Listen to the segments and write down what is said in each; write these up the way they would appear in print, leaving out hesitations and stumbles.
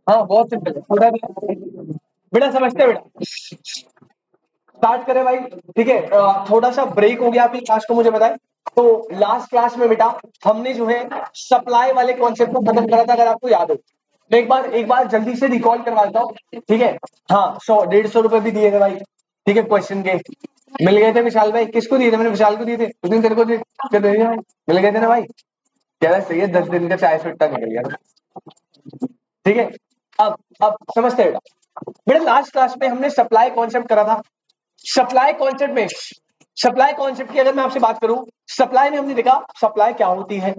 हाँ बहुत सिंपल है, थोड़ा बेटा समझते हैं बेटा। स्टार्ट करें भाई। ठीक है, थोड़ा सा ब्रेक हो गया आपकी क्लास को, मुझे बताएं। तो लास्ट क्लास में बेटा हमने जो है सप्लाई वाले कॉन्सेप्ट को खत्म करा था, अगर आपको याद हो। मैं एक बार जल्दी से रिकॉल करवा देता हूँ। ठीक है, हाँ 100 150 रुपए भी दिए थे भाई। ठीक है, क्वेश्चन के मिल गए थे विशाल भाई। किसको दिए थे? मैंने विशाल को दिए थे उस दिन, तेरे को क्या दे दिए भाई? मिल गए थे ना भाई? कह रहा सही है, 10 दिन का चाय सुट्टा निकल गया। ठीक है, अब समझते हैं बेटा। बेटा लास्ट क्लास में हमने सप्लाई कॉन्सेप्ट करा था। सप्लाई कॉन्सेप्ट में, सप्लाई कॉन्सेप्ट की अगर मैं आपसे बात करूं, सप्लाई में हमने देखा सप्लाई क्या होती है,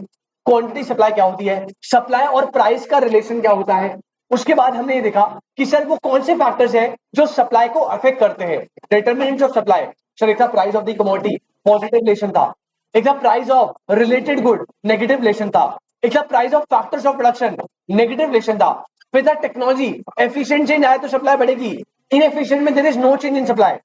क्वांटिटी सप्लाई क्या होती है, सप्लाई और प्राइस का रिलेशन क्या होता है। उसके बाद हमने ये देखा कि सर वो कौन से फैक्टर्स हैं जो सप्लाई को अफेक्ट करते हैं। डिटरमिनेंट्स ऑफ सप्लाई, सर एक था price of the commodity, positive relation था। एक था price of related good, negative relation था। एक था price of factors of production, negative relation था। फिर था टेक्नोलॉजी, एफिशिएंट चेंज आया तो सप्लाई बढ़ेगी, इनएफिशिएंट में there is no change in supply.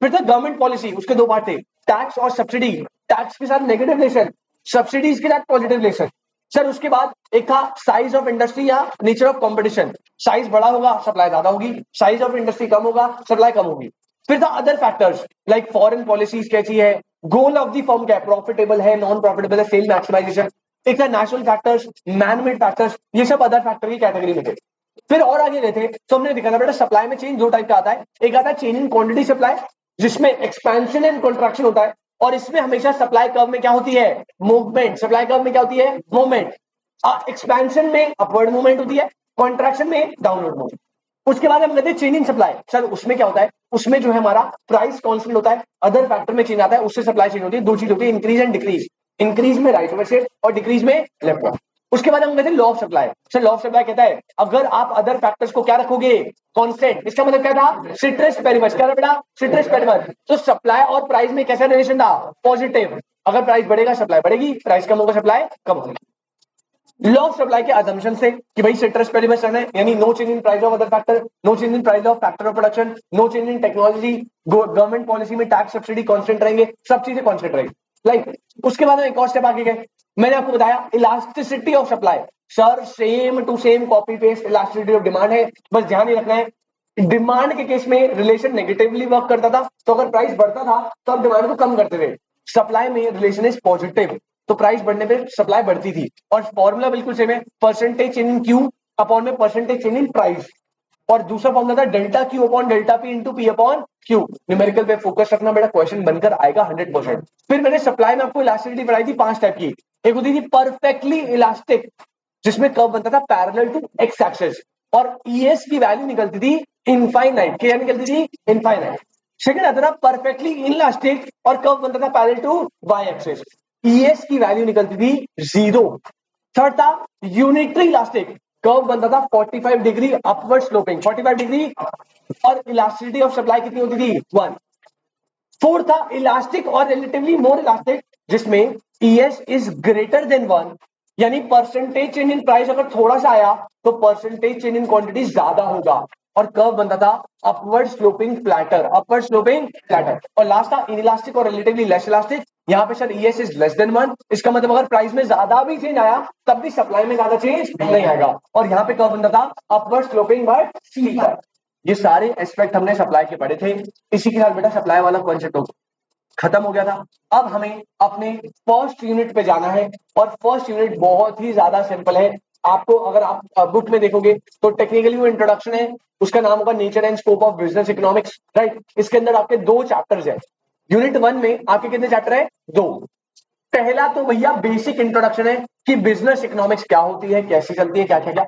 फिर था गवर्नमेंट पॉलिसी, उसके दो पार्ट थे, टैक्स और सब्सिडी। टैक्स के साथ नेगेटिव रिलेशन, सब्सिडीज के साथ पॉजिटिव रिलेशन। सर उसके बाद एक था साइज ऑफ इंडस्ट्री या नेचर ऑफ कंपटीशन। साइज बड़ा होगा सप्लाई ज्यादा होगी, साइज ऑफ इंडस्ट्री कम होगा सप्लाई कम होगी। फिर था other factors like foreign policies कैसी है, गोल ऑफ दी फर्म क्या है, प्रॉफिटेबल है नॉन प्रॉफिटेबल है, सेल मैक्सिमाइजेशन। एक था natural factors, man made factors, ये सब अदर फैक्टर की कैटेगरी में थे। फिर और आगे गए थे तो हमने दिखा था बेटा सप्लाई में चेंज दो टाइप का आता है। एक आता है चेंज इन क्वांटिटी सप्लाई, जिसमें एक्सपेंशन एंड कॉन्ट्रैक्शन होता है, और इसमें हमेशा सप्लाई कर्व में क्या होती है, मूवमेंट। सप्लाई कर्व में क्या होती है, मूवमेंट। एक्सपेंशन में अपवर्ड मूवमेंट होती है, कॉन्ट्रैक्शन में डाउनवर्ड मूवमेंट। उसके बाद हम कहते हैं चेंज इन सप्लाई। सर उसमें क्या होता है, उसमें जो है हमारा प्राइस कांस्टेंट होता है, अदर फैक्टर में चेंज आता है, उससे सप्लाई चेंज होती है। दो चीज होती है, इंक्रीज एंड डिक्रीज। इंक्रीज में राइट ओवर शेप और डिक्रीज में लेफ्ट ओवर। उसके बाद हम कहते हैं law of supply. Sir law of supply कहता है अगर आप अदर फैक्टर्स को क्या रखोगे, कांस्टेंट, इसका मतलब क्या था, सिट्रस पेरिमस। क्या था बेटा, सिट्रस पेरिमस। तो सप्लाई और प्राइस में कैसा रिलेशन था, पॉजिटिव। अगर प्राइस बढ़ेगा सप्लाई बढ़ेगी, प्राइस कम होगा सप्लाई कम होगी। लॉ ऑफ सप्लाई के अजम्पशन से कि भाई सिट्रस पेरिमस रहना है, यानी no change in price of other factor, no change in price of factor of production, no change in technology, government policy में टैक्स सब्सिडी कांस्टेंट रहेंगे, सब चीजें कांस्टेंट रहेंगी। लाइक उसके बाद हम एक और स्टेप आगे गए, मैंने आपको बताया elasticity of supply. Sir same to same copy paste elasticity of demand है, बस ध्यान ही रखना है डिमांड के केस में रिलेशन नेगेटिवली वर्क करता था, तो अगर प्राइस बढ़ता था तो आप डिमांड को कम करते थे। सप्लाई में रिलेशन इज पॉजिटिव, तो प्राइस बढ़ने पे सप्लाई बढ़ती थी। और फॉर्मूला बिल्कुल सेम है, percentage change in Q upon में परसेंटेज चेंज इन प्राइस। और दूसरा फॉर्मूला था delta Q upon delta P into P upon Q. Numerical पे फोकस रखना बेटा, क्वेश्चन बनकर आएगा 100%। फिर मैंने सप्लाई में आपको इलास्टिसिटी पढ़ाई थी 5 टाइप की। एक होती थी परफेक्टली इलास्टिक, जिसमें कर्व बनता था पैरेलल टू एक्स एक्सिस, और ईएस की वैल्यू निकलती थी इनफाइनाइट। क्या निकलती थी, इनफाइनाइट। सेकंड आता था परफेक्टली इनलास्टिक और कर्व बनता था parallel to Y axis, ES की वैल्यू निकलती थी जीरो। थर्ड था यूनिटरी इलास्टिक, कर्व बनता था 45 डिग्री अपवर्ड स्लोपिंग, 45 डिग्री, और इलास्टिसिटी ऑफ सप्लाई कितनी होती थी, 1। फोर्थ था इलास्टिक और रिलेटिवली मोर इलास्टिक, जिसमें ईएस इज ग्रेटर देन 1, यानी परसेंटेज चेंज इन प्राइस अगर थोड़ा सा आया तो परसेंटेज चेंज इन क्वांटिटी ज्यादा होगा। और कर्व बनता था upward sloping flatter, upward sloping flatter. और लास्ट था इनइलास्टिक और रिलेटिवली लेस इलास्टिक। यहाँ पे sir ES is less than 1, इसका मतलब अगर प्राइस में ज्यादा भी चेंज आया तब भी सप्लाई में ज्यादा चेंज नहीं आएगा। और यहाँ पे कर्व बनता था अपवर्ड स्लोपिंग बट स्लीपर। ये सारे एस्पेक्ट हमने सप्लाई के पढ़े थे। इसी के साथ बेटा सप्लाई वाला कॉन्सेप्ट खत्म हो गया था। अब हमें अपने फर्स्ट यूनिट पे जाना है, और फर्स्ट यूनिट बहुत ही ज्यादा सिंपल है। आपको अगर आप बुक में देखोगे तो टेक्निकली वो इंट्रोडक्शन है, उसका नाम होगा nature and scope of business economics, right. इसके अंदर आपके दो चैप्टर्स है। यूनिट 1 में आपके कितने चैप्टर है, दो। पहला तो भैया बेसिक इंट्रोडक्शन है कि बिजनेस इकोनॉमिक्स क्या होती है, कैसे चलती है, क्या क्या क्या।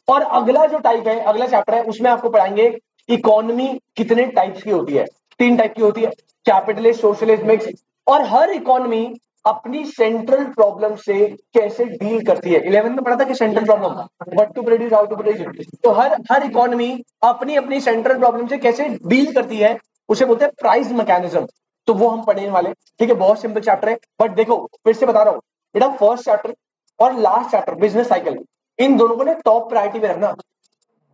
और अगला जो टाइप है, अगला चैप्टर है, उसमें आपको पढ़ाएंगे इकोनॉमी कितने टाइप्स की होती है। 3 टाइप की होती है, कैपिटलिस्ट, सोशलिस्ट, मिक्स। और हर इकोनॉमी अपनी सेंट्रल प्रॉब्लम से कैसे डील करती है। 11th में पढ़ा था कि central problem, what to produce, how to produce. तो हर हर इकोनॉमी अपनी अपनी सेंट्रल प्रॉब्लम से कैसे डील करती है, उसे बोलते हैं प्राइस मैकेनिज्म। तो वो हम पढ़ने वाले, ठीक है। बहुत सिंपल चैप्टर है, बट देखो फिर से बता रहा हूं बेटा, फर्स्ट चैप्टर और लास्ट चैप्टर बिजनेस साइकिल, इन दोनों को ना टॉप प्रायोरिटी में रखना।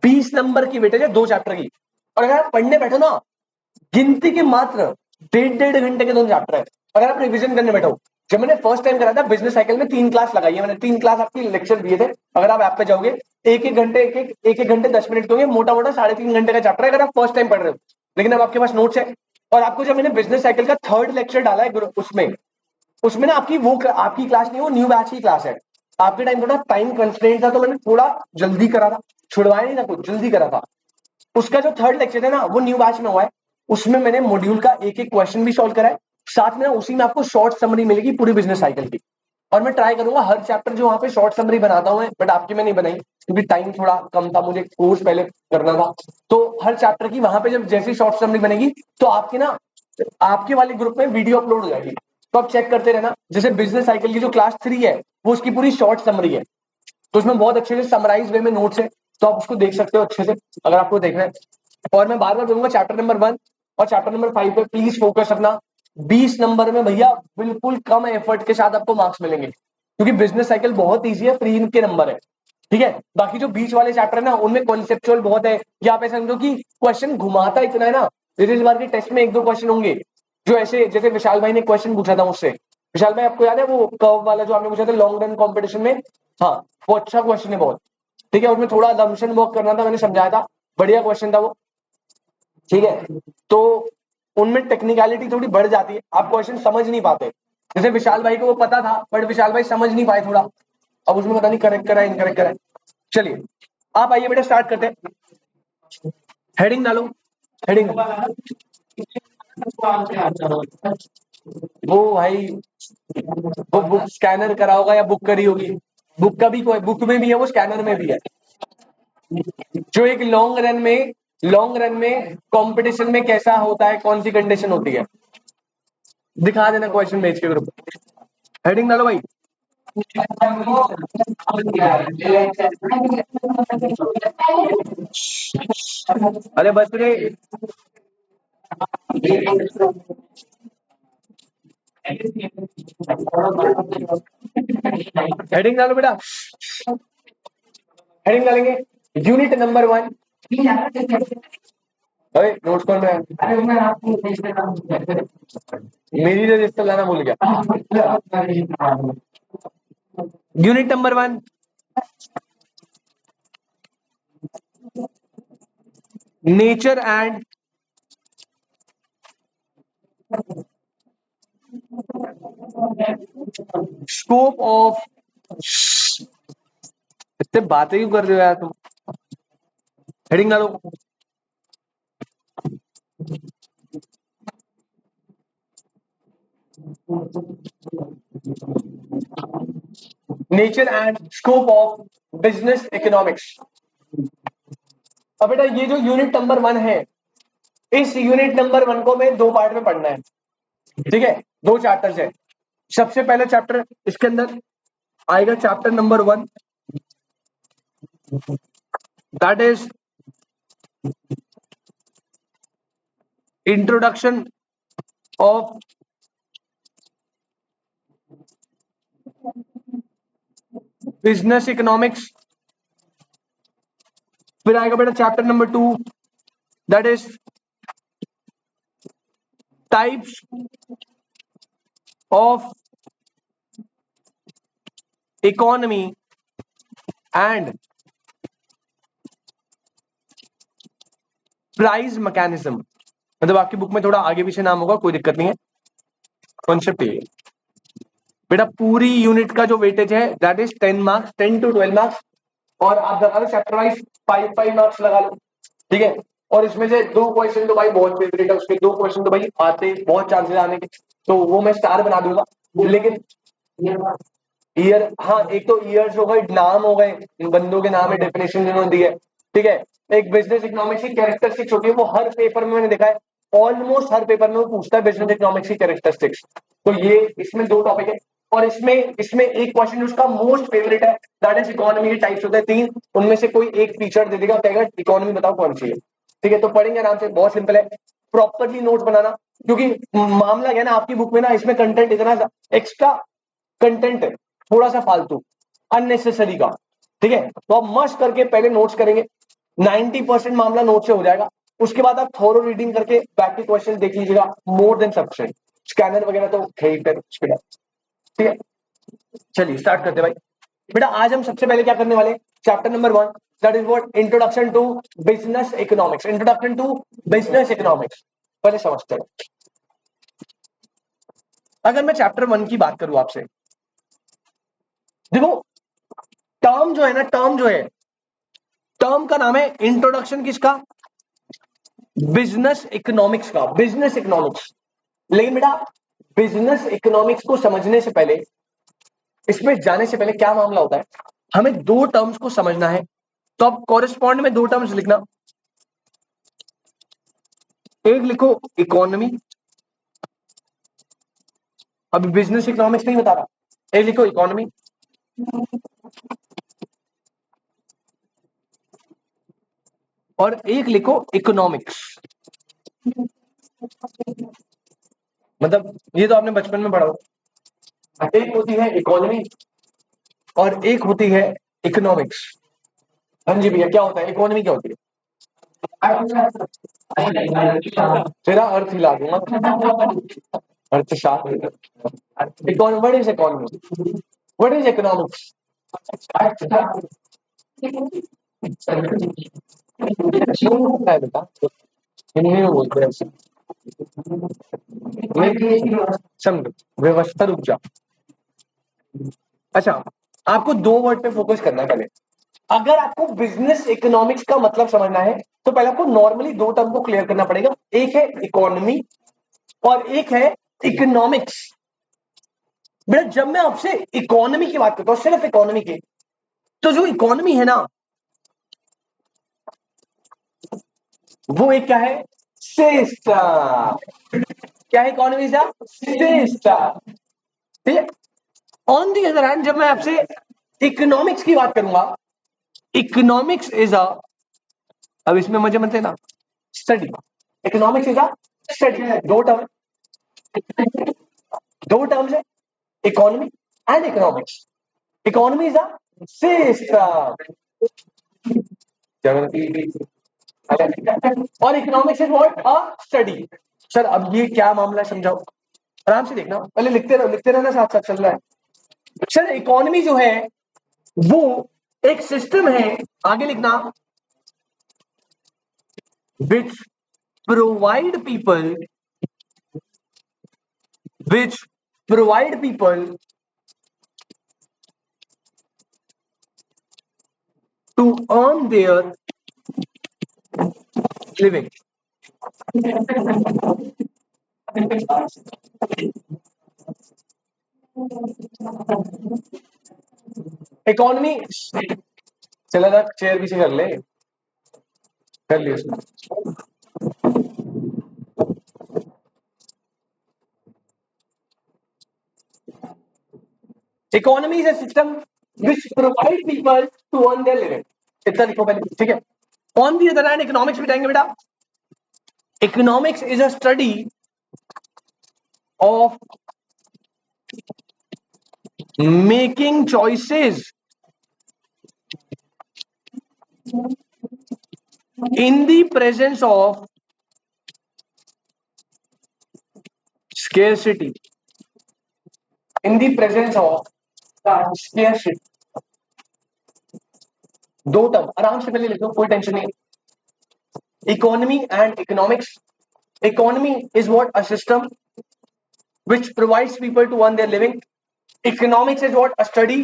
20 नंबर की वेटेज है 2 चैप्टर की। और अगर आप पढ़ने बैठो ना, गिनती के मात्र 1.5 घंटे के 2 चैप्टर है। अगर आप रिवीजन करने बैठो जब मैंने फर्स्ट टाइम करा था बिजनेस साइकिल में 3 क्लास लगाई है मैंने, 3 क्लास आपकी लेक्चर दिए थे। अगर आप ऐप पे जाओगे एक एक घंटे 10 मिनट के होंगे, मोटा मोटा 3.5 घंटे का चैप्टर है अगर आप फर्स्ट टाइम पढ़ रहे हो। लेकिन अब आपके पास नोट्स है। और आपको जब मैंने बिजनेस साइकिल का थर्ड लेक्चर डाला है उसमें उसमें ना आपकी क्लास नहीं, वो न्यू बैच की क्लास है। आपके टाइम थोड़ा टाइम कंस्ट्रेंट था तो मैंने थोड़ा जल्दी करा था, छुड़वाया नहीं था कुछ, जल्दी करा था। उसका जो थर्ड लेक्चर है ना वो न्यू बैच में हुआ है। उसमें मैंने मॉड्यूल का एक एक क्वेश्चन भी सॉल्व करा है, साथ में ना उसी में आपको शॉर्ट समरी मिलेगी पूरी बिजनेस साइकिल की। और मैं ट्राई करूंगा हर चैप्टर जो वहां पे शॉर्ट समरी बनाता हूं, बट आपकी मैं नहीं बनाई क्योंकि टाइम थोड़ा कम था, मुझे कोर्स पहले करना था। तो हर चैप्टर की वहां पे जब जैसी शॉर्ट समरी बनेगी तो आपकी ना आपके वाले ग्रुप में वीडियो अपलोड हो जाएगी, तो आप चेक करते रहना। जैसे बिजनेस साइकिल की जो क्लास 3 है वो उसकी पूरी शॉर्ट समरी है, तो उसमें बहुत अच्छे से समराइज वे में नोट्स है, तो आप उसको देख सकते हो अच्छे से अगर आपको देखना है। और मैं बार बार बोलूंगा चैप्टर नंबर 1 और चैप्टर नंबर 5 पे प्लीज फोकस रखना। 20 नंबर में भैया बिल्कुल कम एफर्ट के साथ आपको मार्क्स मिलेंगे, क्योंकि बिजनेस साइकिल बहुत ईजी है, फ्री के नंबर है। ठीक है, बाकी जो बीच वाले चैप्टर है ना उनमें कॉन्सेप्चुअल बहुत है, या आप ऐसा समझो कि क्वेश्चन घुमाता इतना है ना। जैसे इस बार के टेस्ट में एक दो क्वेश्चन होंगे जो ऐसे, जैसे विशाल भाई ने क्वेश्चन पूछा था मुझसे। विशाल भाई आपको याद है वो कर्व वाला जो आपने पूछा था लॉन्ग रन कॉम्पिटिशन में? हाँ, वो अच्छा क्वेश्चन है बहुत। ठीक है, उसमें थोड़ा लम्पशन वर्क करना था, मैंने समझाया था, बढ़िया क्वेश्चन था वो। ठीक है, तो उनमें टेक्निकलिटी थोड़ी बढ़ जाती है, आप क्वेश्चन समझ नहीं पाते। जैसे विशाल भाई को वो पता था बट विशाल भाई समझ नहीं पाए थोड़ा, अब उसमें पता नहीं करेक्ट करा इनकरेक्ट करा। चलिए आप आइए बेटा, स्टार्ट करते हैं। हेडिंग डालो, हेडिंग। वो भाई वो बुक स्कैनर करा होगा या बुक करी होगी। बुक का भी कोई बुक में भी है, वो स्कैनर में भी है। जो एक लॉन्ग रन में कंपटीशन में कैसा होता है, कौन सी कंडीशन होती है, दिखा देना क्वेश्चन भेज के ग्रुप। हेडिंग डालो भाई। अरे बस रे, हेडिंग डालो बेटा, हेडिंग डालेंगे। Unit number 1। अरे नोट्स कौन रहा है? मेरी रजिस्टर लाना भूल गया। Unit number 1, nature and scope of. इतने बातें क्यों कर रहे हो यार तुम? हेडिंग डालो। Nature and scope of business economics. अब बेटा ये जो यूनिट नंबर 1 है, इस यूनिट नंबर 1 को मैं 2 पार्ट में पढ़ना है। ठीक है, 2 चैप्टर्स है। सबसे पहला चैप्टर इसके अंदर आएगा chapter number 1, that is introduction of business economics. फिर आएगा बेटा chapter number 2, that is types of economy and price mechanism. मतलब आपकी बुक में थोड़ा आगे पीछे नाम होगा, कोई दिक्कत नहीं है, कॉन्सेप्ट ये बेटा। पूरी यूनिट का जो वेटेज है that is 10 marks, 10 to 12 marks. और आप लगा लो चैप्टर वाइज 5 मार्क्स लगा लो। ठीक है, और इसमें से 2 क्वेश्चन तो भाई बहुत फेवरेट है, उसके 2 क्वेश्चन तो भाई आते बहुत चांसेस आने के, तो वो मैं स्टार बना दूंगा। लेकिन ईयर, हाँ एक तो ईयर्स हो गए, नाम हो गए, इन बंदों के नाम है, डेफिनेशन जिन्होंने दी है। ठीक है, एक बिजनेस इकोनॉमिक्स की कैरेक्टरिस्टिक्स होती है, वो हर पेपर में मैंने देखा है, ऑलमोस्ट हर पेपर में वो पूछता है बिजनेस इकोनॉमिक्स की कैरेक्टरिस्टिक्स। तो ये इसमें 2 टॉपिक है। और इसमें इसमें एक क्वेश्चन उसका मोस्ट फेवरेट है, दैट इज इकोनॉमी के टाइप्स होते हैं 3, उनमें से कोई एक फीचर दे देगा, कहेगा इकोनॉमी बताओ कौन सी है। ठीक है, तो पढ़ेंगे आराम से, बहुत सिंपल है। प्रॉपरली नोट्स बनाना, क्योंकि मामला क्या है ना, आपकी बुक में ना इसमें कंटेंट इतना एक्स्ट्रा कंटेंट है, थोड़ा सा फालतू अननेसेसरी का। ठीक है, तो आप मस्ट करके पहले नोट्स करेंगे, 90% मामला नोट से हो जाएगा। उसके बाद आप थोरो रीडिंग करके बैक के क्वेश्चन देख लीजिएगा, मोर देन सफिशिएंट। स्कैनर वगैरह तो है ही फिर उसके बाद। ठीक है, चलिए स्टार्ट करते हैं भाई। बेटा आज हम सबसे पहले क्या करने वाले, chapter number 1 that is what introduction to business economics. Introduction to business economics पहले समझते हैं। अगर मैं चैप्टर 1 की बात करूं आपसे, देखो टर्म जो है ना, टर्म जो है, टर्म का नाम है इंट्रोडक्शन किसका, बिजनेस इकोनॉमिक्स का, बिजनेस इकोनॉमिक्स। लेकिन बेटा बिजनेस इकोनॉमिक्स को समझने से पहले, इसमें जाने से पहले क्या मामला होता है, हमें दो टर्म्स को समझना है। तो अब कॉरेस्पॉन्ड में दो टर्म्स लिखना, एक लिखो इकोनॉमी, अभी बिजनेस इकोनॉमिक्स नहीं बता रहा, एक लिखो इकोनॉमी और एक लिखो इकोनॉमिक्स। मतलब ये तो आपने बचपन में पढ़ा हो। एक होती है इकोनॉमी और एक होती है इकोनॉमिक्स। हाँ जी भैया, क्या होता है इकोनॉमी, क्या होती है? तेरा अर्थ हिला दूंगा, अर्थशास्त्र। Economy, what is economy, what is economics? है बेटा, हिंदी में बोलते हैं ऐसे। समझो, व्यवस्था, रुक जा। अच्छा, आपको दो वर्ड पे फोकस करना है पहले। अगर आपको बिजनेस इकोनॉमिक्स का मतलब समझना है तो पहले आपको नॉर्मली दो टर्म को क्लियर करना पड़ेगा, एक है इकोनॉमी और एक है इकोनॉमिक्स। बेटा जब मैं आपसे इकोनॉमी की बात करता हूं, सिर्फ इकोनॉमी की, तो जो इकोनॉमी है ना, वो एक क्या है, सिस्टम। क्या है इकोनॉमी का सिस्टम, ठीक है। ऑन दी अदर हैंड जब मैं आपसे इकोनॉमिक्स की बात करूंगा, इकोनॉमिक्स इज अ, अब इसमें मजे मत लेना, study. Economics is a study. दो टर्म्स है, economy and economics. Economy is a system और economics is what, a study. Sir अब ये क्या मामला है समझाओ, आराम से देखना, पहले लिखते रहो, लिखते रहना, साथ साथ चल रहा है। सर इकोनॉमी जो है वो एक सिस्टम है, आगे लिखना, which provide people, which provide people to earn their living. Economy, चला था चेयर पीछे कर ले, कर लिया उसने। Economy is a system which provide people to earn their living। इतना लिखो पहले, ठीक है। On the other hand economics बताएंगे बेटा, economics is a study of making choices in the presence of scarcity, in the presence of scarcity। दो term आराम से पहले लिख लो, कोई टेंशन नहीं। Economy and economics. Economy is what, a system which provides people to earn their living। Economics is what, a study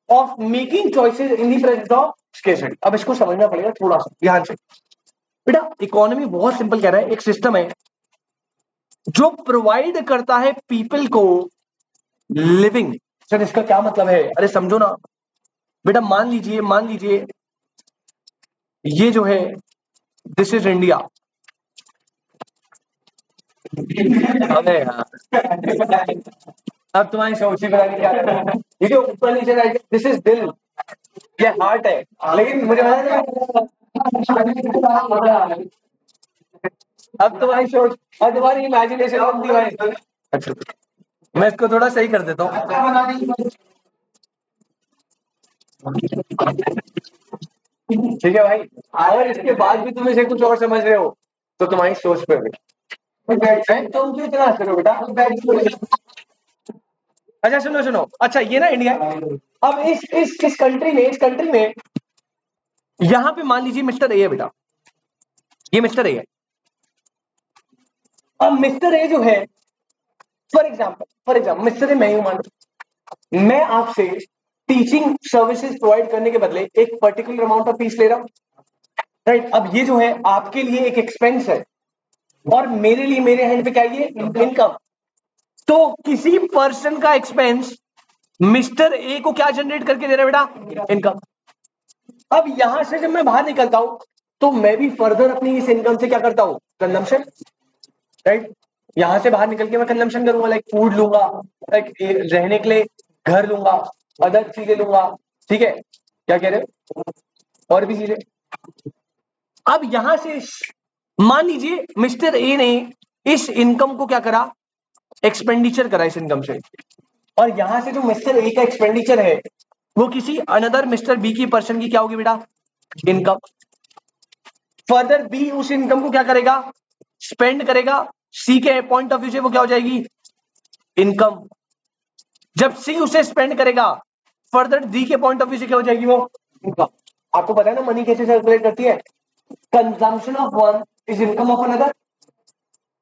of making choices in the presence of scarcity। अब इसको समझना पड़ेगा थोड़ा सा ध्यान से। बेटा इकोनॉमी बहुत सिंपल कह रहा है, एक सिस्टम है जो प्रोवाइड करता है पीपल को लिविंग। सर इसका क्या मतलब है, अरे समझो ना बेटा, मान लीजिए, मान लीजिए ये जो है, दिस इज इंडिया। अबे यार, अब तुम्हारी सोची बनानी क्या है? ये जो ऊपर नीचे राइट, दिस इज दिल, ये हार्ट है। लेकिन मुझे अब तुम्हारी सोच, अब तुम्हारी इमेजिनेशन बनती है। अच्छा, मैं इसको थोड़ा सही कर देता हूँ, ठीक है भाई। अगर इसके बाद भी तुम इसे कुछ और समझ रहे हो तो तुम्हारी सोच पे भी। तुम क्यों इतना हंस रहे हो बेटा? अच्छा सुनो सुनो, अच्छा ये ना इंडिया, अब इस कंट्री में यहां पे मान लीजिए मिस्टर ए है बेटा, ये मिस्टर ए है। अब मिस्टर ए जो है, फॉर एग्जाम्पल मिस्टर ए मैं हूं, मान लो मैं आपसे टीचिंग सर्विसेज प्रोवाइड करने के बदले एक पर्टिकुलर अमाउंट ऑफ फीस ले रहा हूं, राइट। अब ये जो है आपके लिए एक एक्सपेंस है और मेरे लिए, मेरे हैंड पे क्या है, इनकम। तो किसी पर्सन का एक्सपेंस मिस्टर ए को क्या जनरेट करके दे रहा है बेटा, इनकम। अब यहां से जब मैं बाहर निकलता हूं तो मैं भी फर्दर अपनी इस इनकम से क्या करता हूं, कंजम्पशन, राइट। यहां से बाहर निकल के मैं कंजम्पशन करूंगा, लाइक फूड लूंगा, लाइक रहने के लिए घर लूंगा, अदर चीजें लूंगा, ठीक है, क्या कह रहे हो, और भी चीजें। अब यहां से मान लीजिए मिस्टर ए ने इस इनकम को क्या करा, एक्सपेंडिचर करा इस इनकम से, और यहां से जो मिस्टर ए का एक्सपेंडिचर है वो किसी अनदर मिस्टर बी की पर्सन की क्या होगी बेटा, इनकम। फर्दर बी उस इनकम को क्या करेगा, स्पेंड करेगा, सी के पॉइंट ऑफ व्यू से वो क्या हो जाएगी, इनकम। जब सी उसे स्पेंड करेगा, फर्दर डी के पॉइंट ऑफ व्यू से क्या हो जाएगी, वो इनकम। आपको पता है ना मनी कैसे सर्कुलेट करती है, consumption of one is income of another.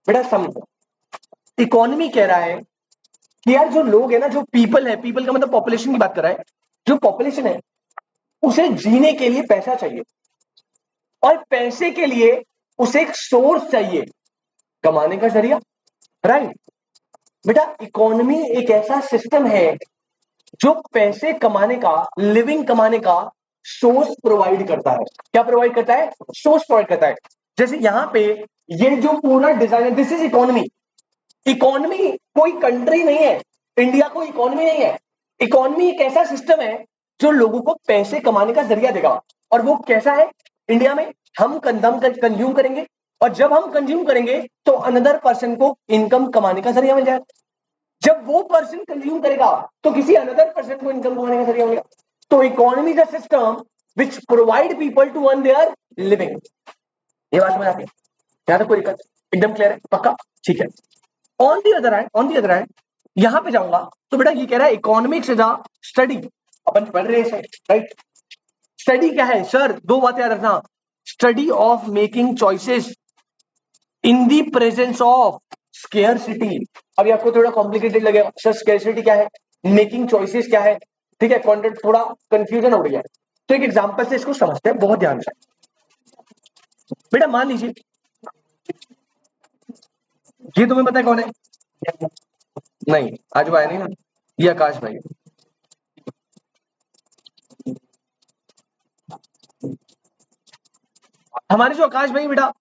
बेटा समझो, इकोनॉमी कह रहा है कि यार जो लोग है ना, जो पीपल है, पीपल का मतलब पॉपुलेशन की बात कर रहा है, जो पॉपुलेशन है उसे जीने के लिए पैसा चाहिए, और पैसे के लिए उसे एक सोर्स चाहिए, कमाने का जरिया, राइट। बेटा इकोनॉमी एक ऐसा सिस्टम है जो पैसे कमाने का, लिविंग कमाने का सोर्स प्रोवाइड करता है। क्या प्रोवाइड करता है, सोर्स प्रोवाइड करता है। जैसे यहां पे ये जो पूरा डिजाइन है, दिस इज इकोनॉमी। इकोनॉमी कोई कंट्री नहीं है, इंडिया कोई इकोनॉमी नहीं है। इकोनॉमी एक ऐसा सिस्टम है जो लोगों को पैसे कमाने का जरिया देगा। और वो कैसा है, इंडिया में हम कंज्यूम करेंगे, और जब हम कंज्यूम करेंगे तो अनदर पर्सन को इनकम कमाने का जरिया मिल जाएगा। जब वो पर्सन कंज्यूम करेगा तो किसी अनदर पर्सन को इनकम कमाने का जरिया मिलेगा। तो economy is a system which provide people to earn their living. ये बात समझ आती है, यहां तक कोई दिक्कत, एकदम क्लियर है, पक्का, ठीक है। ऑन दी अदर हैंड यहां पे जाऊंगा तो बेटा ये कह रहा है इकोनॉमिक्स इज अ स्टडी, अपन पढ़ रहे हैं, राइट। स्टडी क्या है सर, दो बातें याद रखना, study of making choices in the presence of scarcity. अभी आपको थोड़ा कॉम्प्लिकेटेड लगेगा सर, स्केयरसिटी क्या है, मेकिंग चॉइसेस क्या है, ठीक है, कॉन्टेंट थोड़ा कंफ्यूजन हो रही है। तो एक एग्जांपल से इसको समझते हैं बहुत ध्यान से। बेटा मान लीजिए ये तुम्हें पता है कौन है, नहीं आज वो आया नहीं ना, ये आकाश भाई। हमारे जो आकाश भाई बेटा,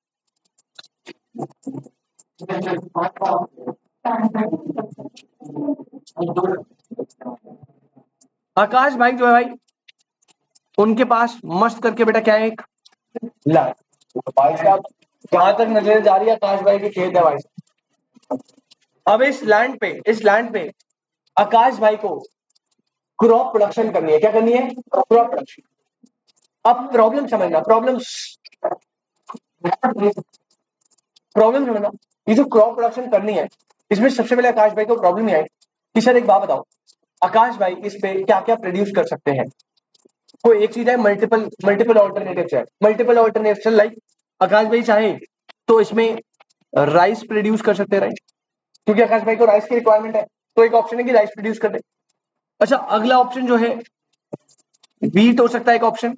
आकाश भाई जो है भाई, उनके पास मस्त करके बेटा क्या है, एक लैंड। भाई साहब जहां तक नजर जा रही है आकाश भाई की खेत है भाई साहब। अब इस लैंड पे आकाश भाई को क्रॉप प्रोडक्शन करनी है, क्या करनी है, क्रॉप प्रोडक्शन। अब प्रॉब्लम समझना, प्रॉब्लम समझना, ये जो क्रॉप प्रोडक्शन करनी है, इसमें सबसे पहले आकाश भाई को प्रॉब्लम ये है कि सर एक बात बताओ, आकाश भाई इस पे क्या क्या प्रोड्यूस कर सकते हैं। कोई एक चीज है, मल्टीपल मल्टीपल ऑल्टरनेटिव है, मल्टीपल ऑल्टरनेटिव लाइक आकाश भाई चाहे तो इसमें राइस प्रोड्यूस कर सकते हैं, राइट, क्योंकि आकाश भाई को राइस की रिक्वायरमेंट है, तो एक ऑप्शन है कि राइस प्रोड्यूस कर दे। अच्छा अगला ऑप्शन जो है वीट हो सकता है, एक ऑप्शन,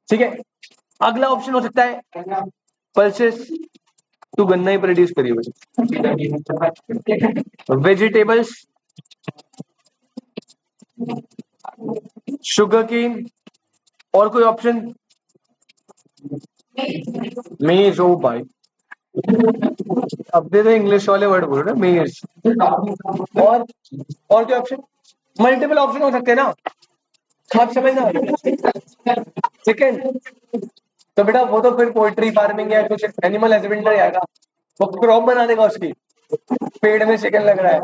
ठीक है। अगला ऑप्शन हो सकता है पल्सेस, तू गन्ना ही प्रोड्यूस करिए, वेजिटेबल्स, शुगर केन, और कोई ऑप्शन, मेज। ओ भाई अब दे दो इंग्लिश वाले वर्ड बोल रहे मेज। और क्या ऑप्शन, मल्टीपल ऑप्शन हो सकते हैं ना, आप समझना। सेकेंड, तो बेटा वो तो फिर पोल्ट्री फार्मिंग या कुछ एनिमल हस्बेंड्री आएगा, वो क्रॉप बना देगा उसकी, पेड़ में चिकन लग रहा है,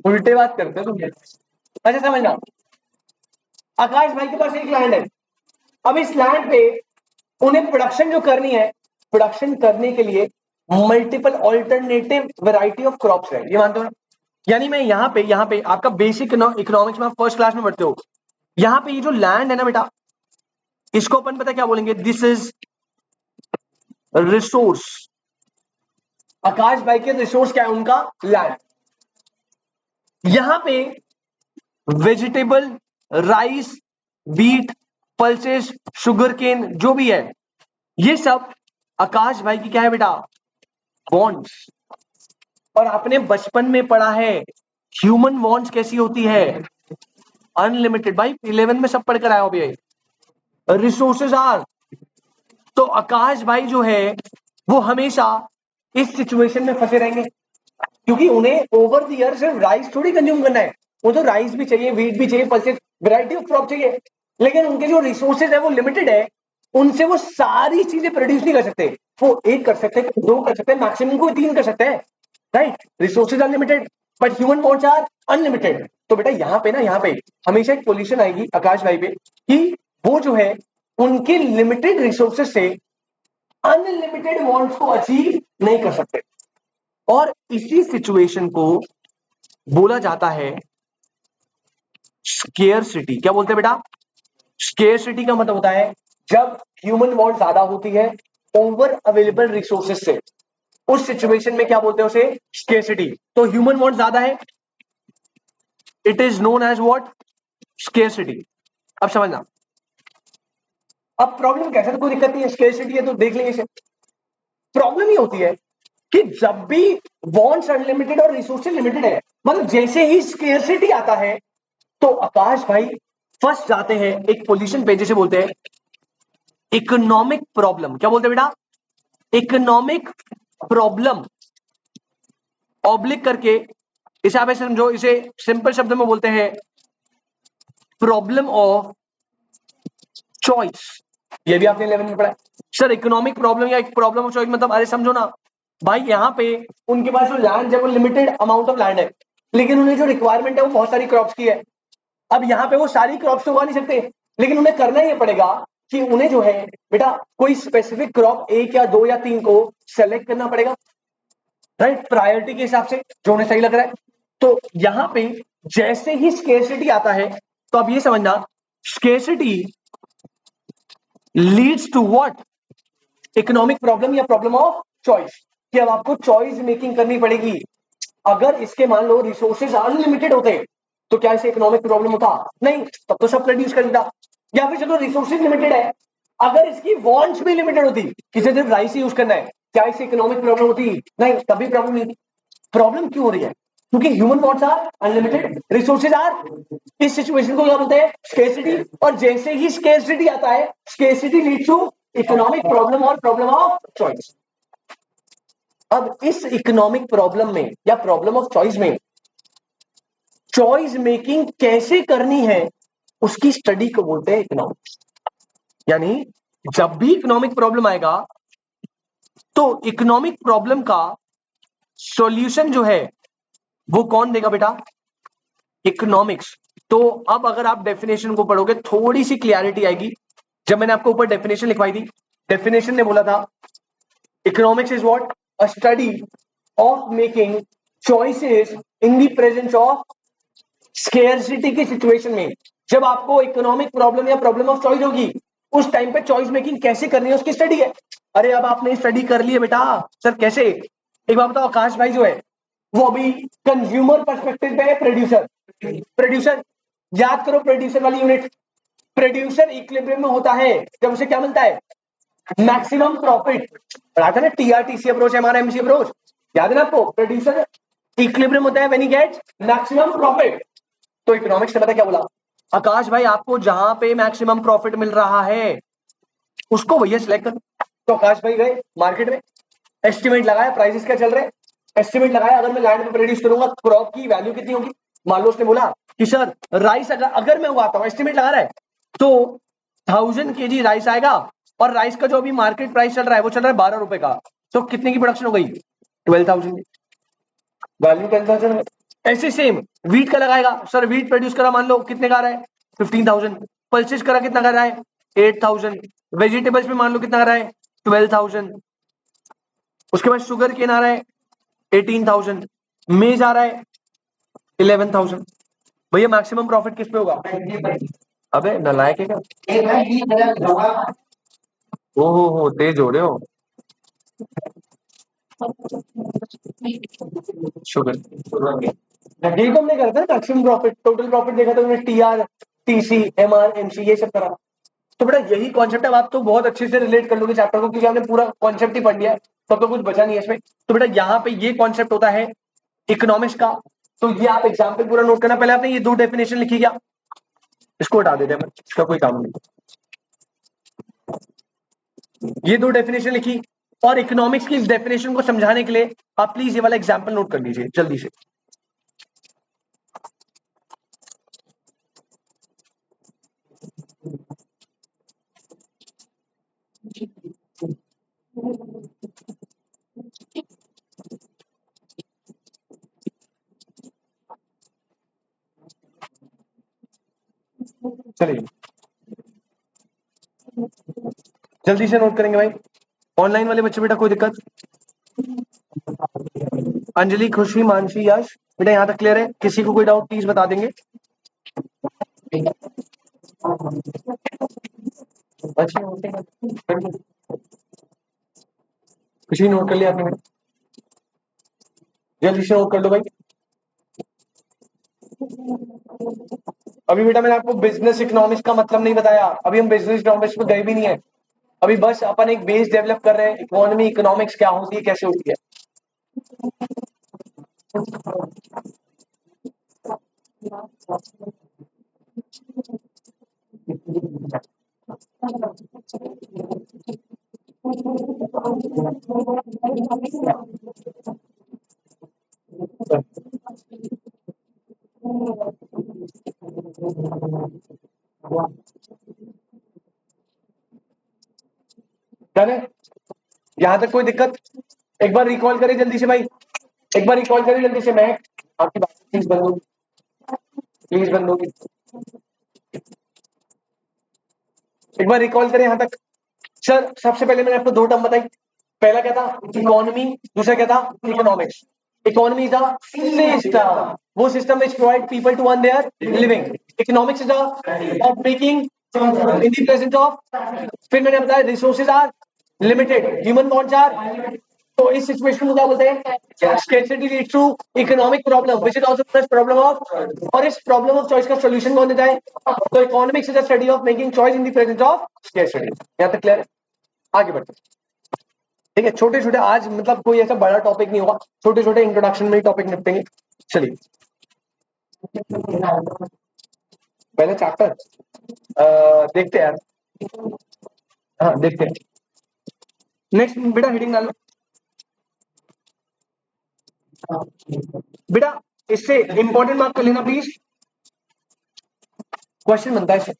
उल्टे बात करते हो तुम। अच्छा समझना, आकाश भाई के पास एक लैंड है, अब इस लैंड पे उन्हें प्रोडक्शन जो करनी है, प्रोडक्शन करने के लिए multiple alternative variety of crops है, ये मानते हो ना। यानी मैं यहाँ पे आपका बेसिक इकोनॉमिक्स में फर्स्ट क्लास में पढ़ते हो, यहाँ पे ये जो लैंड है ना बेटा, इसको अपन पता क्या बोलेंगे, दिस इज रिसोर्स। आकाश भाई के रिसोर्स क्या है, उनका लैंड। यहां पे vegetable, rice, beet, pulses, sugar cane जो भी है, ये सब आकाश भाई की क्या है बेटा, बॉन्ड्स। और आपने बचपन में पढ़ा है ह्यूमन बॉन्ड्स कैसी होती है, अनलिमिटेड। भाई 11 में सब पढ़ कर आया हो भैया। रिसोर्सेज आर, तो आकाश भाई जो है वो हमेशा इस सिचुएशन में फंसे रहेंगे, क्योंकि उन्हें ओवर द ईयर सिर्फ राइस थोड़ी कंज्यूम करना है, वो तो राइस भी चाहिए, व्हीट भी चाहिए, पल्सेस, वैरायटी ऑफ क्रॉप चाहिए। लेकिन उनके जो रिसोर्सेज है वो लिमिटेड है, उनसे वो सारी चीजें प्रोड्यूस नहीं कर सकते। वो एक कर सकते हैं, दो कर सकते हैं, मैक्सिमम को तीन कर सकते हैं, right. Resources unlimited but human bonds are unlimited. तो बेटा यहाँ पे ना, यहाँ पे हमेशा एक पोजीशन आएगी आकाश भाई पे कि वो जो है उनके लिमिटेड रिसोर्सेज से अनलिमिटेड बॉन्ड्स को अचीव नहीं कर सकते। और इसी सिचुएशन को बोला जाता है स्केयरसिटी। क्या बोलते हैं बेटा, स्केयरसिटी का मतलब होता है जब ह्यूमन बॉन्ड ज्यादा होती है ओवर अवेलेबल रिसोर्सेज से, उस सिचुएशन में क्या बोलते हैं उसे, स्केयरसिटी। तो ह्यूमन बॉन्ड ज्यादा है, it is known as what, scarcity. अब समझना, अब प्रॉब्लम कैसे, तो कोई दिक्कत नहीं है, स्केयरसिटी है तो देख लेंगे इसे। प्रॉब्लम ये होती है कि जब भी बॉन्ड्स अनलिमिटेड और रिसोर्सेज लिमिटेड है, मतलब जैसे ही स्केयरसिटी आता है तो आकाश भाई फर्स्ट जाते हैं एक पोजीशन पे, जैसे बोलते हैं इकोनॉमिक प्रॉब्लम। क्या बोलते हैं बेटा, इकोनॉमिक प्रॉब्लम, ऑब्लिक करके इसे आप ऐसे समझो, इसे सिंपल शब्द में बोलते हैं प्रॉब्लम ऑफ चॉइस। ये भी आपने 11 में पढ़ा है सर। इकोनॉमिक प्रॉब्लम या एक प्रॉब्लम ऑफ चॉइस मतलब, अरे समझो ना भाई, यहाँ पे उनके पास जो लैंड है वो लिमिटेड अमाउंट ऑफ लैंड है, लेकिन उन्हें जो रिक्वायरमेंट है वो बहुत सारी क्रॉप्स की है। अब यहाँ पे वो सारी क्रॉप्स तो उगा नहीं सकते, लेकिन उन्हें करना ही पड़ेगा कि उन्हें जो है बेटा कोई स्पेसिफिक क्रॉप एक या दो या तीन को सेलेक्ट करना पड़ेगा, राइट, प्रायोरिटी के हिसाब से जो उन्हें सही लग रहा है। तो यहाँ पे जैसे ही स्केर्सिटी आता है, तो अब ये समझना, scarcity leads to what, economic problem या प्रॉब्लम ऑफ चॉइस, कि अब आपको चॉइस मेकिंग करनी पड़ेगी। अगर इसके मान लो रिसोर्सेज अनलिमिटेड होते तो क्या इसे इकोनॉमिक प्रॉब्लम होता, नहीं, तब तो सब प्रोड्यूस कर देता। या फिर चलो रिसोर्सेज लिमिटेड है, अगर इसकी वांट्स भी लिमिटेड होती, किसी सिर्फ राइस ही यूज करना है, क्या इसे इकोनॉमिक प्रॉब्लम होती, नहीं, तभी प्रॉब्लम नहीं थी। प्रॉब्लम क्यों हो रही है, क्योंकि human wants are unlimited, resources are, इस सिचुएशन को क्या बोलते हैं, स्केर्सिटी। और जैसे ही स्केर्सिटी आता है, scarcity leads to economic problem और प्रॉब्लम ऑफ चॉइस। अब इस इकोनॉमिक प्रॉब्लम में या प्रॉब्लम ऑफ चॉइस में चॉइस मेकिंग कैसे करनी है, उसकी स्टडी को बोलते हैं इकोनॉमिक्स। यानी जब भी इकोनॉमिक प्रॉब्लम आएगा तो इकोनॉमिक प्रॉब्लम का सॉल्यूशन जो है वो कौन देगा बेटा, इकोनॉमिक्स। तो अब अगर आप डेफिनेशन को पढ़ोगे थोड़ी सी क्लियरिटी आएगी। जब मैंने आपको ऊपर डेफिनेशन लिखवाई थी, डेफिनेशन ने बोला था economics is what, a study of making choices in the presence of scarcity की सिचुएशन में। जब आपको इकोनॉमिक प्रॉब्लम या प्रॉब्लम ऑफ चॉइस होगी, उस टाइम पे चॉइस मेकिंग कैसे करनी है उसकी स्टडी है। अरे अब आपने स्टडी कर ली है बेटा, सर कैसे, एक बात बताओ, आकाश भाई जो है वो अभी कंज्यूमर पर्सपेक्टिव पे है, प्रोड्यूसर, प्रोड्यूसर याद करो प्रोड्यूसर वाली यूनिट। प्रोड्यूसर इक्विलिब्रियम में होता है जब उसे क्या मिलता है, मैक्सिमम प्रॉफिट। पढ़ा था ना टीआरटीसी अप्रोच, एमआरएमसी अप्रोच, याद है ना आपको। प्रोड्यूसर इक्विलिब्रियम होता है when he gets maximum profit. तो इकोनॉमिक्स ने पता क्या बोला, आकाश भाई आपको जहां पे मैक्सिमम प्रॉफिट मिल रहा है उसको भैया सिलेक्ट कर। तो आकाश भाई गए मार्केट में, एस्टिमेट लगाया, प्राइसेस क्या चल रहे हैं, एस्टिमेट लगाया, अगर मैं लैंड पे प्रोड्यूस करूंगा क्रॉप की वैल्यू कितनी होगी। मान लो उसने बोला कि सर राइस अगर मैं उगाता हूं, एस्टिमेट लगा रहा है, तो 1000 kg राइस आएगा, और राइस का जो अभी मार्केट प्राइस चल रहा है वो चल रहा है 12 रुपए का, तो कितने की प्रोडक्शन हो गई, 12,000 की, वैल्यू 10,000। ऐसे सेम वीट का लगाएगा, सर वीट प्रोड्यूस करा मान लो कितने का आ रहा है 15,000, पल्सेस करा कितना कर रहा है 8,000, वेजिटेबल्स में मान लो कितना आ रहा है 12,000, उसके बाद शुगर केन आ रहा है 18,000, मेज आ रहा है 11,000। भैया मैक्सिमम प्रॉफिट किस पे होगा? अबे नालायक है क्या? हो तेज हो रहे हो। शुगर यही तो हमने करा था ना, मैक्सिमम प्रॉफिट, टोटल प्रॉफिट देखा था हमने, टीआर, टीसी, एमआर, एमसी, ये सब करा। तो बेटा यही कॉन्सेप्ट है, आप तो बहुत अच्छे से रिलेट कर लोगे चैप्टर को, क्योंकि आपने पूरा कॉन्सेप्ट ही पढ़ लिया है, तब तो कुछ बचा नहीं है इसमें। तो बेटा यहाँ पे ये कॉन्सेप्ट होता है इकोनॉमिक्स का। तो ये आप एग्जाम पे पूरा नोट करना। पहले आपने ये दो डेफिनेशन लिखी क्या? इसको हटा देते हैं, इसका कोई काम नहीं। ये दो डेफिनेशन लिखी, और इकोनॉमिक्स की इस डेफिनेशन को समझाने के लिए आप प्लीज ये वाला एग्जाम्पल नोट कर लीजिए जल्दी से। चलिए जल्दी से नोट करेंगे भाई। ऑनलाइन वाले बच्चे बेटा कोई दिक्कत? अंजलि, खुशी, मानसी, यश, बेटा यहाँ तक क्लियर है? किसी को कोई डाउट प्लीज बता देंगे। अच्छा खुशी नोट कर लिया आपने? जल्दी से नोट कर लो भाई। अभी बेटा मैंने आपको बिजनेस इकोनॉमिक्स का मतलब नहीं बताया, अभी हम बिजनेस इकोनॉमिक्स में गए भी नहीं है। अभी बस अपन एक बेस डेवलप कर रहे हैं, इकोनॉमी इकोनॉमिक्स क्या होती है, कैसे होती है। डन है? यहां तक कोई दिक्कत? एक बार रिकॉल करें जल्दी से भाई, एक बार रिकॉल करें जल्दी से। मैं आपकी बात प्लीज बंद होगी, प्लीज बंद होगी। एक बार रिकॉल करें यहां तक। सर सबसे पहले मैंने आपको दो टर्म बताई। पहला क्या था? इकोनॉमी, दूसरा क्या था? Economics. Economy is a system, वो system which provide people to earn their living. Economics is a of making in the present of. फिर मैंने बताया resources are limited, human wants are. तो इस सिचुएशन को क्या बोलते हैं? Scarcity leads to economic problem which is also known as problem of. और इस प्रॉब्लम ऑफ चॉइस का सॉल्यूशन कौन देता है? तो economics is the study of making choice in the presence of scarcity. यहां तक क्लियर है? आगे बढ़ते हैं। ठीक है, छोटे छोटे आज मतलब कोई ऐसा बड़ा टॉपिक नहीं होगा, छोटे छोटे इंट्रोडक्शन में ही टॉपिक निपटेंगे। चलिए पहले चैप्टर देखते हैं यार। हाँ देखते हैं। नेक्स्ट बेटा हेडिंग डालो बेटा, इससे इंपॉर्टेंट मार्क कर लेना प्लीज। क्वेश्चन बनता है इससे।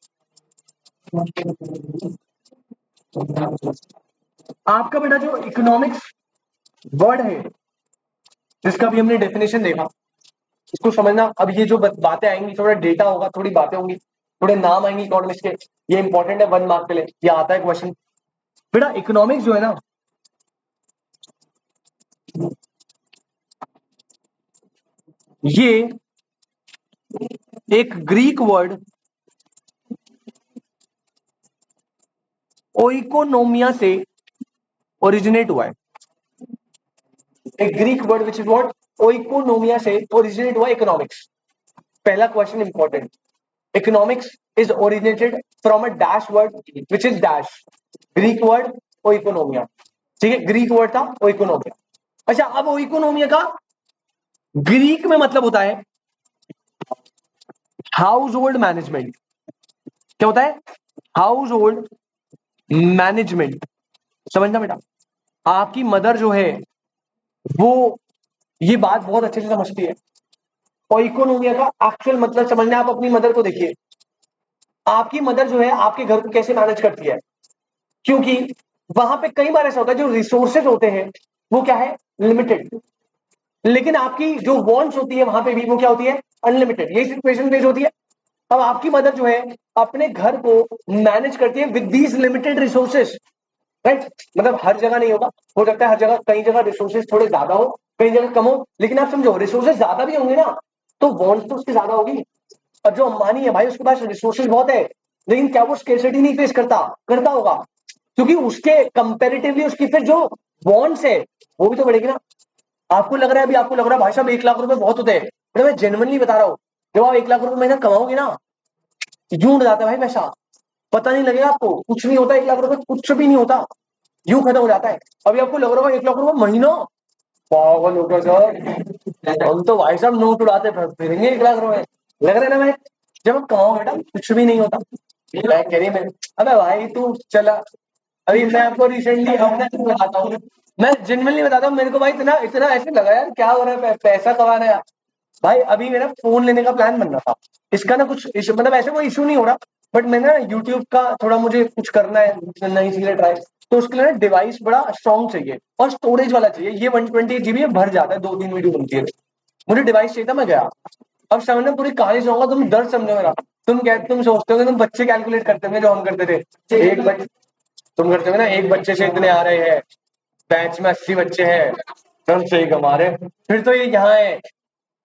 आपका बेटा जो इकोनॉमिक्स वर्ड है जिसका भी हमने डेफिनेशन देखा, इसको समझना। अब ये जो बातें आएंगी, थोड़ा डेटा होगा, थोड़ी बातें होंगी, थोड़े नाम आएंगे इकोनॉमिक्स के, ये इंपॉर्टेंट है 1 मार्क के लिए, ये आता है क्वेश्चन। बेटा इकोनॉमिक्स जो है ना, ये एक ग्रीक वर्ड ओइकोनोमिया से ओरिजिनेट हुआ है। एक Greek word which is what? Oikonomia से ओरिजिनेट हुआ इकोनॉमिक्स। पहला question important. Economics is originated from a dash word which is dash, Greek word oikonomia. ठीक है, ग्रीक वर्ड था ओइकोनोमिया। अच्छा, अब ओइकोनोमिया का ग्रीक में मतलब होता है हाउस होल्ड मैनेजमेंट। क्या होता है? House hold management. समझना बेटा, आपकी मदर जो है वो ये बात बहुत अच्छे से समझती है। और इकोनोमिया का एक्चुअल मतलब समझना, आप अपनी मदर को देखिए। आपकी मदर जो है आपके घर को कैसे मैनेज करती है, क्योंकि वहां पे कई बार ऐसा होता है जो रिसोर्सेज होते हैं वो क्या है? लिमिटेड। लेकिन आपकी जो वॉन्ट्स होती है वहां पे भी वो क्या होती है? अनलिमिटेड। यही सिचुएशन बेस्ड होती है। अब आपकी मदर जो है अपने घर को मैनेज करती है with these limited resources, right? मतलब हर जगह नहीं होगा, हो सकता है हर जगह, कई जगह रिसोर्सेज थोड़े ज्यादा हो, कई जगह कम हो, लेकिन आप समझो रिसोर्सेज ज्यादा भी होंगे ना, तो वॉन्ट्स तो उसकी ज्यादा होगी। और जो अंबानी है भाई उसके पास रिसोर्सेज बहुत है, लेकिन क्या वो स्केर्सिटी नहीं फेस करता? करता होगा, क्योंकि उसके कंपेरेटिवली उसकी फिर जो वॉन्ट्स है वो भी तो बढ़ेगी ना। आपको लग रहा है, अभी आपको लग रहा है भाई साहब 1 लाख रुपए बहुत होते हैं, बट मैं जेन्युइनली बता रहा हूँ, जब आप 1 लाख रुपए महीना कमाओगे ना, यूं उड़ जाता है भाई पैसा, पता नहीं लगेगा आपको, कुछ नहीं होता 1 लाख रुपए, कुछ भी नहीं होता, यूं खत्म हो जाता है। अभी आपको लग रहा होगा 1 लाख रुपए महीना, पागल हो गया सर, हम तो भाई साहब नोट उड़ाते फिरेंगे 1 लाख रुपए, लग रहा है ना भाई? जब आप कमाओ बेटा कुछ भी नहीं होता। मैं कह रही मैं, अबे भाई तू चला, अभी मैं आपको रिसेंटली अपना बताता हूँ, मैं जेन्युइनली बताता हूँ, मेरे को भाई इतना इतना ऐसे लगा यार क्या हो रहा है, पैसा कमाना है यार। भाई अभी मेरा फोन लेने का प्लान बन रहा था, इसका ना कुछ इशू, मतलब ऐसे कोई इशू नहीं हो रहा, बट मैंने ना यूट्यूब का थोड़ा मुझे कुछ करना है, नई चीजें ट्राई, तो उसके लिए ना डिवाइस बड़ा स्ट्रॉन्ग चाहिए और स्टोरेज वाला चाहिए। ये 128 GB भर जाता है, 2-3 वीडियो बनती है। मुझे डिवाइस चाहिए था, मैं गया। अब समझना पूरी कहानी सुनाऊंगा, तुम दर्द समझो मेरा। तुम सोचते हो तुम बच्चे कैलकुलेट करते होंगे जो हम करते थे, एक बच्चे, तुम करते हो ना, एक बच्चे से इतने आ रहे हैं, बैच में 80 बच्चे हैं, तुम सही कमा रहे हैं। फिर तो ये यहाँ है,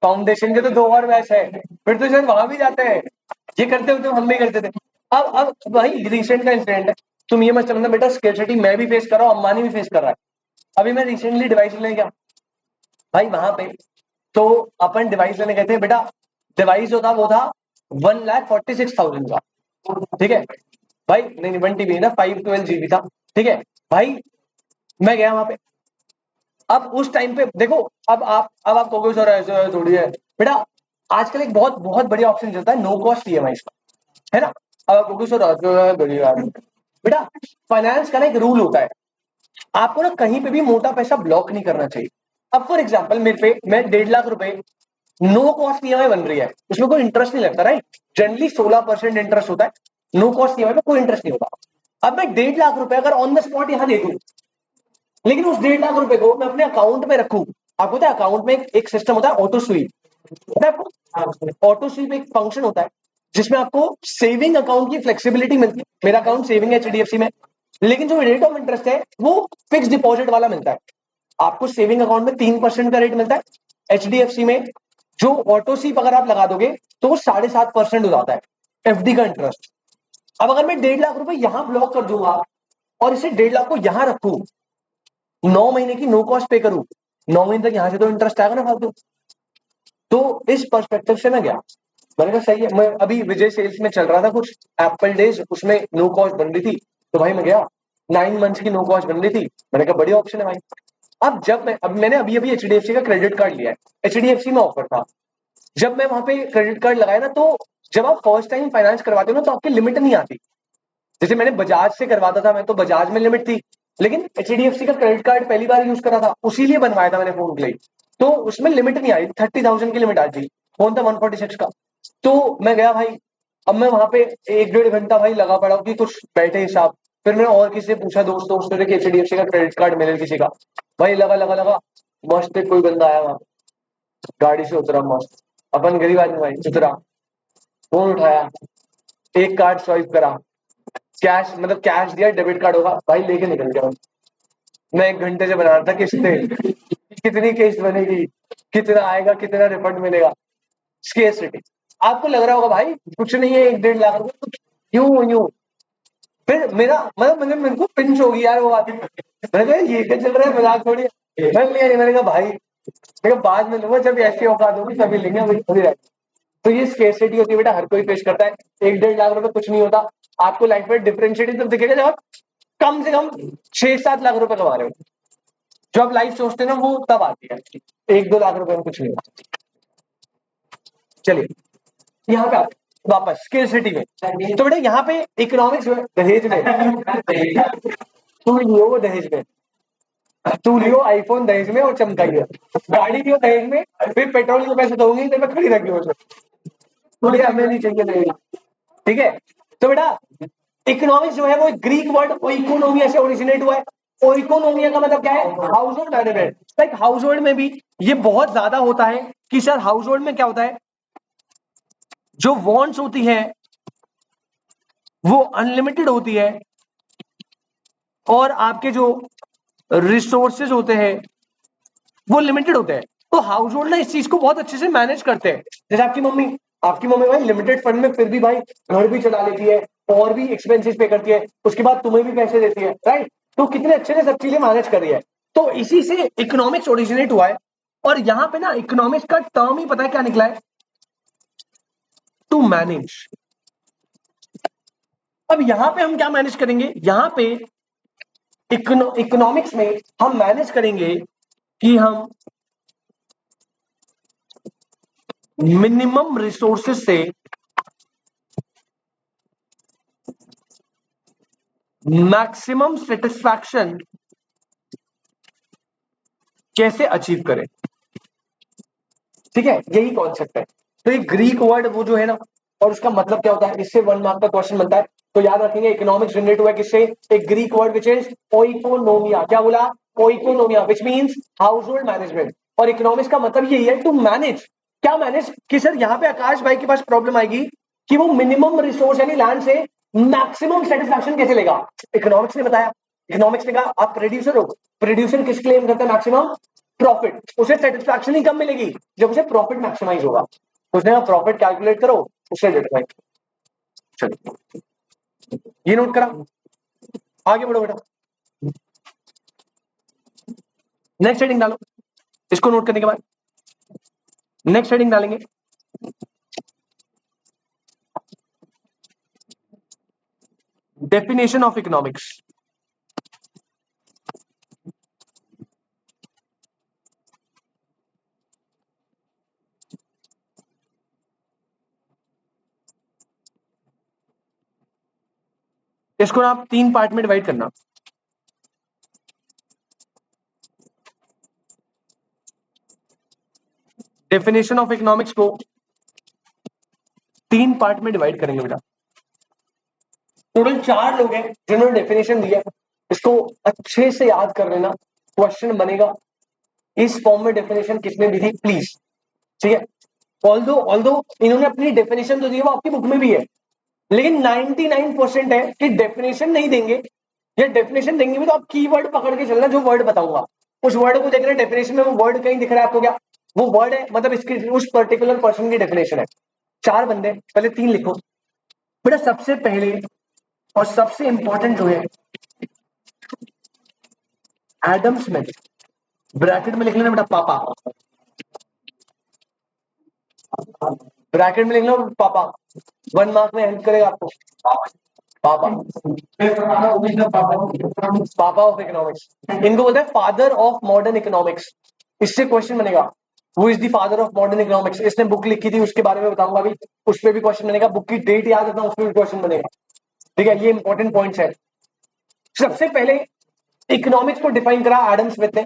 फाउंडेशन के तो 2 और बैच है, फिर तो शायद वहां भी जाते हैं। ये करते हो तो हम भी करते थे। अब भाई रिसेंट का इंसिडेंट है, तुम ये मत समझना बेटा स्केर्सिटी मैं भी फेस कर रहा हूँ, अंबानी भी फेस कर रहा है। अभी मैं रिसेंटली डिवाइस लेने गया भाई वहां पे, तो अपन डिवाइस लेने गए थे बेटा, डिवाइस जो था वो था 1,46,000 का, ठीक है भाई, नहीं 1 TB ना, 512 GB था, ठीक है भाई। मैं गया वहां पे, अब उस टाइम पे देखो, अब आप कहोगे सर ऐसे थोड़ी है बेटा, आजकल एक बहुत बहुत बढ़िया ऑप्शन चलता है, नो कॉस्ट EMI का, है ना? अब आप कहोगे सर ऐसे बड़ी बात है। बेटा फाइनेंस का ना एक रूल होता है, आपको ना कहीं पे भी मोटा पैसा ब्लॉक नहीं करना चाहिए। अब फॉर एग्जाम्पल मेरे पे, मैं 1.5 लाख रुपए नो कॉस्ट EMI बन रही है, उसमें कोई इंटरेस्ट नहीं लगता, राइट? जनरली 16% इंटरेस्ट होता है, नो कॉस्ट EMI में कोई इंटरेस्ट नहीं होता। अब मैं 1.5 लाख रुपए अगर ऑन द स्पॉट यहां दे दूं, लेकिन उस 1.5 लाख रुपए को मैं अपने अकाउंट में रखूं, आपको पता है अकाउंट में एक सिस्टम होता है ऑटो स्वीप, पता है आपको? ऑटो स्वीप एक फंक्शन होता है जिसमें आपको सेविंग अकाउंट की फ्लेक्सिबिलिटी मिलती है। मेरा अकाउंट सेविंग है HDFC में, लेकिन जो रेट ऑफ इंटरेस्ट है वो फिक्स डिपॉजिट वाला मिलता है। आपको सेविंग अकाउंट में 3% का रेट मिलता है, HDFC में जो ऑटो स्वीप अगर आप लगा दोगे तो वो 7.5% हो जाता है FD का इंटरेस्ट। अब अगर मैं 1.5 लाख रुपए यहां ब्लॉक कर दूंगा और इसे 1.5 लाख को यहां रखूं, 9 महीने की नो कॉस्ट पे करूं, 9 महीने तक यहां से तो इंटरेस्ट आएगा ना फालतू। तो इस पर्सपेक्टिव से मैं गया, मैंने कहा सही है। मैं अभी विजय सेल्स में चल रहा था कुछ एप्पल डेज, उसमें नो कॉस्ट बन रही थी, तो भाई मैं गया, 9 मंथ्स की नो कॉस्ट बन रही थी, मैंने कहा बढ़िया ऑप्शन है भाई। अब जब मैंने अभी अभी HDFC का क्रेडिट कार्ड लिया है, HDFC में ऑफर था, जब मैं वहां पे क्रेडिट कार्ड लगाया ना, तो जब आप फर्स्ट टाइम फाइनेंस करवाते हो ना तो आपकी लिमिट नहीं आती। जैसे मैंने बजाज से करवाता था, मैं तो बजाज में लिमिट थी, लेकिन HDFC का क्रेडिट कार्ड पहली बार यूज करा था, उसी लिए बनवाया था मैंने फोन के लिए, तो उसमें लिमिट नहीं आई, 30,000 की लिमिट आ गई, फोन था 146 का। तो मैं गया भाई, अब मैं वहां पे 1-1.5 घंटा भाई लगा पड़ा कि कुछ बैठे हिसाब, फिर मैंने और किसी से पूछा, दोस्तों से कि HDFC का क्रेडिट कार्ड मिले किसी का, भाई लगा लगा लगा, मस्त एक कोई बंदा आया वहां, गाड़ी से उतरा मस्त, अपन गरीब आदमी भाई, उतरा, फोन उठाया, एक कार्ड स्वाइप करा, कैश मतलब कैश दिया, डेबिट कार्ड होगा भाई, लेके निकल गया। मैं 1 घंटे से बना रहा था किस्तें, कितनी किस्त बनेगी, कितना आएगा, कितना रिफंड मिलेगा, स्केर्सिटी। आपको लग रहा होगा भाई कुछ नहीं है 1-1.5 लाख रुपए, यूं यूं, फिर मेरा मतलब मेरे को पिंच होगी यार वो आदमी, मैंने कहा ये क्या चल रहा है, मजाक थोड़ी है। मैं लिया नहीं, मैंने कहा भाई, मैंने कहा बाद में लूंगा जब ऐसी औकात होगी तभी लेंगे, अभी थोड़ी रहती। तो ये स्केर्सिटी होती है बेटा, हर कोई फेस करता है। 1-1.5 लाख रुपए कुछ नहीं होता, आपको लाइफ में डिफरेंशिएटिंग तब दिखेगा जब आप कम से कम 6-7 लाख रुपए कमा रहे हो। जो आप लाइफ सोचते हैं ना वो तब आती है, 1-2 लाख रुपए में कुछ नहीं होता। चलिए यहाँ पे वापस स्किल में, तो बेटा यहाँ पे इकोनॉमिक्स में दहेज में, तू लियो वो दहेज में, तू लियो आईफोन दहेज में और चमकाइए, गाड़ी लियो दहेज में, फिर पेट्रोल के पैसे दोगे तो मैं खड़ी रखी हूँ, तो हमें नहीं चाहिए दहेज, ठीक है? तो बेटा इकोनॉमिक्स जो है वो ग्रीक वर्ड ओइकोनोमिया से ओरिजिनेट हुआ है। ओइकोनोमिया का मतलब क्या है? House hold management. Like house hold में भी ये बहुत ज्यादा होता है कि सर हाउस होल्ड में क्या होता है, जो वॉन्ट्स होती है वो अनलिमिटेड होती है और आपके जो रिसोर्सेज होते हैं वो लिमिटेड होते हैं। तो हाउस होल्ड ना इस चीज को बहुत अच्छे से मैनेज करते हैं। जैसे आपकी मम्मी भाई लिमिटेड फंड में फिर भी भाई घर भी चला लेती है और भी एक्सपेंसेस पे करती है, उसके बाद तुम्हें भी पैसे देती है, राइट? तो कितने अच्छे से सब चीजें मैनेज कर रही है। तो इसी से इकोनॉमिक्स ओरिजिनेट हुआ है। और यहां पे ना इकोनॉमिक्स का टर्म ही पता है क्या निकला है? To manage. अब यहां पे हम क्या मैनेज करेंगे? यहां पे इकोनॉमिक्स में हम मैनेज करेंगे कि हम मिनिमम रिसोर्सेज से मैक्सिमम सेटिस्फैक्शन कैसे अचीव करें। ठीक है, यही कॉन्सेप्ट है। तो ये ग्रीक वर्ड वो जो है ना, और उसका मतलब क्या होता है, इससे 1 मार्क का क्वेश्चन बनता है। तो याद रखेंगे इकोनॉमिक्स जनरेट हुआ है किससे? एक Greek word which is oikonomia. क्या बोला? Oikonomia, which means household management. और इकोनॉमिक्स का मतलब यही है, टू मैनेज। क्या मैनेज? कि सर यहाँ पे आकाश भाई के पास प्रॉब्लम आएगी कि वो मिनिमम रिसोर्स यानी लैंड से मैक्सिमम सेटिस्फैक्शन कैसे लेगा। इकोनॉमिक्स ने बताया। इकोनॉमिक्स ने कहा आप प्रोड्यूसर हो, प्रोड्यूसर किस क्लेम करता है? Maximum profit. उसे सेटिस्फैक्शन ही कब मिलेगी? जब उसे प्रॉफिट मैक्सिमाइज होगा। उसने कहा प्रॉफिट कैलकुलेट करो, उसे डिटरमाइन। चलो ये नोट करा, आगे बढ़ो बेटा। नेक्स्ट हेडिंग डालो। इसको नोट करने के बाद नेक्स्ट हेडिंग डालेंगे, डेफिनेशन ऑफ इकोनॉमिक्स। इसको ना आप 3 पार्ट में डिवाइड करना। डेफिनेशन ऑफ इकोनॉमिक्स को 3 पार्ट में डिवाइड करेंगे बेटा। टोटल 4 लोग हैं जिन्होंने डेफिनेशन दिया। इसको अच्छे से याद कर लेना, क्वेश्चन बनेगा इस फॉर्म में डेफिनेशन किसने दी थी प्लीज। ठीक है, ऑल्दो इन्होंने अपनी डेफिनेशन तो दी है, वो आपकी बुक में भी है, लेकिन 99% है कि डेफिनेशन नहीं देंगे, या डेफिनेशन देंगे भी तो आप कीवर्ड पकड़ के चलना, जो वर्ड बताऊंगा उस वर्ड को देखना। डेफिनेशन में वो वर्ड कहीं दिख रहा है आपको क्या? वो वर्ड है, मतलब इसकी उस पर्टिकुलर पर्सन की डेफिनेशन है। 4 बंदे, पहले 3 लिखो बेटा। सबसे पहले और सबसे इंपॉर्टेंट जो है एडम स्मिथ। ब्रैकेट में लिख लेना बेटा पापा, ब्रैकेट में लिख लो पापा। 1 मार्क में हेल्प करेगा आपको पापा। पापा ऑफ इकोनॉमिक्स, इनको बोलते हैं फादर ऑफ मॉडर्न इकोनॉमिक्स। इससे क्वेश्चन बनेगा, who is the father of modern economics. इसने बुक लिखी थी, उसके बारे में बताऊंगा अभी, उस पर भी क्वेश्चन बनेगा। बुक की डेट याद रखना, उस पर भी क्वेश्चन बनेगा। ठीक है, ये इंपॉर्टेंट पॉइंट्स है। सबसे पहले इकोनॉमिक्स को डिफाइन करा एडम स्मिथ ने।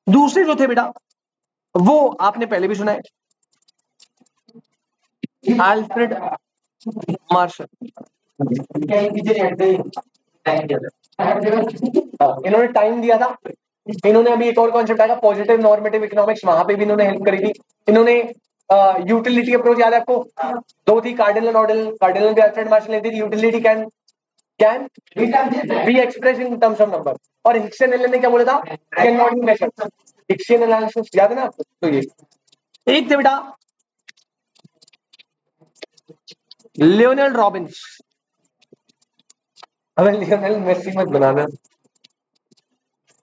दूसरे जो थे बेटा, वो आपने पहले भी सुना है, अल्फ्रेड मार्शल। इन्होंने टाइम दिया था। इन्होंने अभी एक और कॉन्सेप्ट आएगा पॉजिटिव नॉर्मेटिव इकोनॉमिक्स, वहां पे भी इन्होंने हेल्प करी थी। इन्होंने यूटिलिटी अप्रोच याद है आपको? 2 थी, कार्डिनल ऑर्डिनल। कार्डिनल भी अल्फ्रेड मार्शल ने दी। Utility can be express in terms of number. और हिक्सन एलन ने क्या बोला था? Can not be measured. Hicksian analysis याद है ना आपको? तो ये एक थे बेटा लियोनेल रॉबिन्स। हमें लियोनेल मेसी मत बनाना।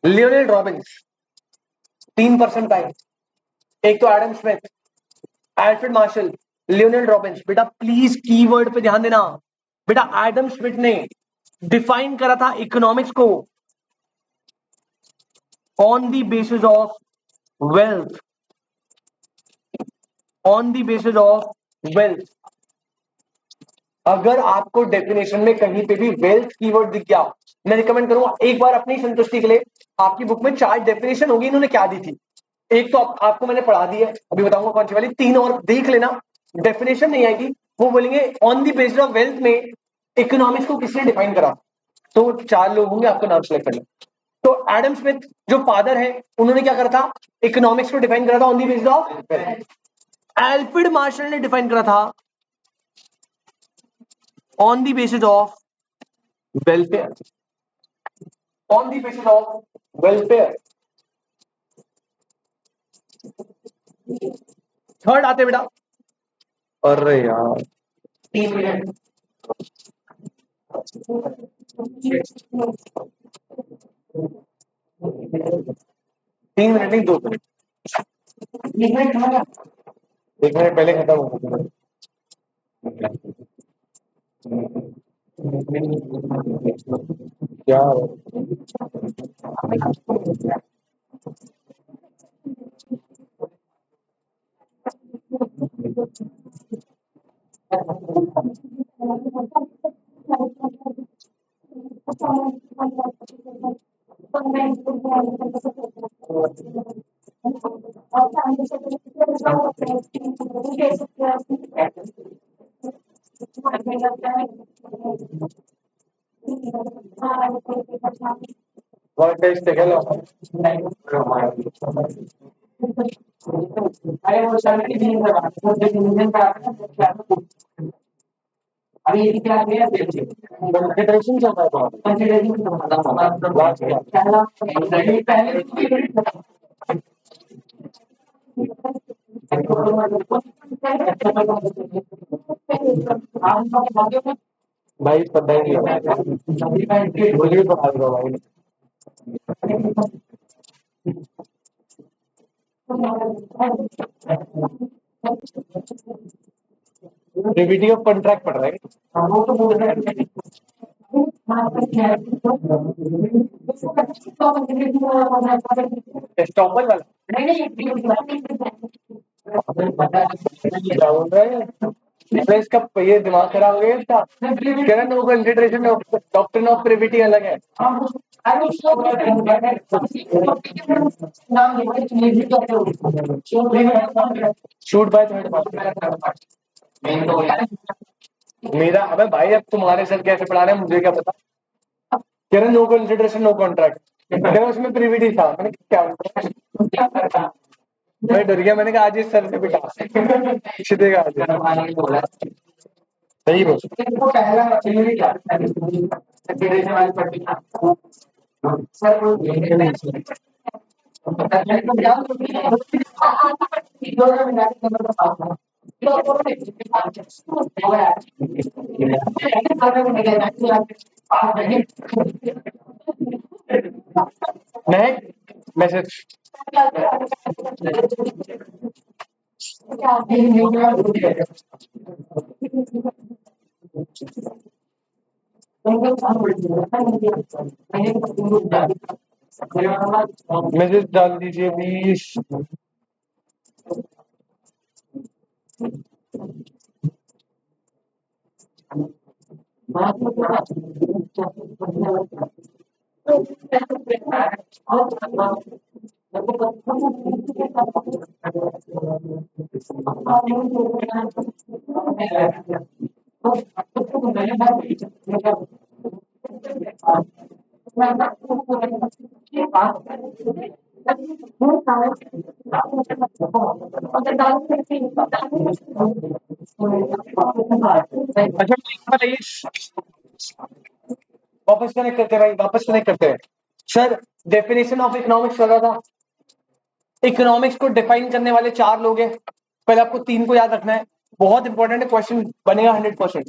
लियोनेल रॉबिन्स 3% पाए। एक तो Adam Smith, Alfred Marshall, Lionel Robbins. बेटा प्लीज कीवर्ड पे ध्यान देना। बेटा एडम स्मिथ ने डिफाइन करा था इकोनॉमिक्स को on the basis of wealth, on the basis of wealth. अगर आपको डेफिनेशन में कहीं पे भी वेल्थ कीवर्ड दिख गया, मैं रिकमेंड करूंगा एक बार अपनी संतुष्टि के लिए, आपकी बुक में 4 डेफिनेशन होगी, इन्होंने क्या दी थी। एक तो आपको मैंने पढ़ा दी है, अभी बताऊंगा कौन सी वाली। 3 और देख लेना, डेफिनेशन नहीं आएगी। वो बोलेंगे on the basis of wealth में इकोनॉमिक्स को किसने डिफाइन करा। तो 4 लोग होंगे, आपको नाम सेलेक्ट करना। तो एडम स्मिथ जो फादर है, उन्होंने क्या करा था? इकोनॉमिक्स को डिफाइन करा था on the basis of wealth. Alfred Marshall ने डिफाइन करा था on the basis of welfare, on the basis of welfare. Third आते बेटा, अरे यार 3 मिनट, 3 मिनट नहीं 2 मिनट, 1 मिनट पहले खत्म हो गया। क्या What is the hello? Consideration चल रहा है भाई, पता ही नहीं मुझे भी पढ़ा दो भाई। प्रिविटी ऑफ कॉन्ट्रैक्ट पढ़ रहे हैं। स्टॉपल वाला क्या बोल रहा है? इसका ये दिमाग खराब हो गया इसका। करण वो कंसिडरेशन डॉक्ट्रिन ऑफ प्रिविटी अलग है। Shoot by third party. मेरा अबे भाई, अब तुम्हारे सर कैसे पढ़ा रहे हैं मुझे क्या पता। करण नो कंसिडरेशन नो कॉन्ट्रैक्ट, उसमें प्रिविटी था। मैंने क्या मैं डर गया, मैंने कहा आज इस सर से पिटा सीधेगा आज। सही बोल मैसेज मैसेज डाल दीजिए प्लीज। वापस कनेक्ट करते हैं भाई, वापस कनेक्ट करते हैं। सर डेफिनेशन ऑफ इकोनॉमिक्स कर रहा था। इकोनॉमिक्स को डिफाइन करने वाले 4 लोग हैं। पहले आपको 3 को याद रखना है, बहुत इंपॉर्टेंट है, क्वेश्चन बनेगा 100%।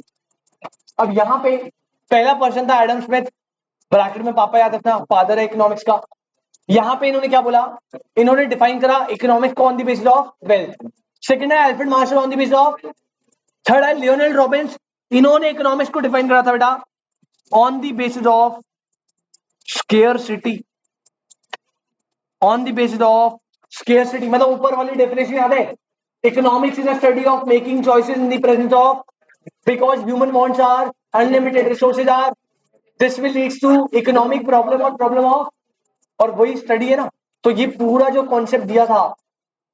अब यहाँ पे पहला पर्सन था एडम स्मिथ, ब्रैकेट में पापा याद रखना, फादर है इकोनॉमिक्स का। यहाँ पे इन्होंने क्या बोला, इन्होंने डिफाइन करा इकोनॉमिक्स को on the basis of wealth. Second है Alfred Marshall on the basis of, third है लियोनेल रॉबिन्स, इन्होंने इकोनॉमिक्स को डिफाइन करा था बेटा on the basis of scarcity. On the basis of scarcity मतलब ऊपर वाली डेफिनेशन याद है, economics is a study of making choices in the presence of, because human wants are unlimited, resources are, this will leads to economic problem और problem of, और वही study है ना। तो ये पूरा जो कॉन्सेप्ट दिया था,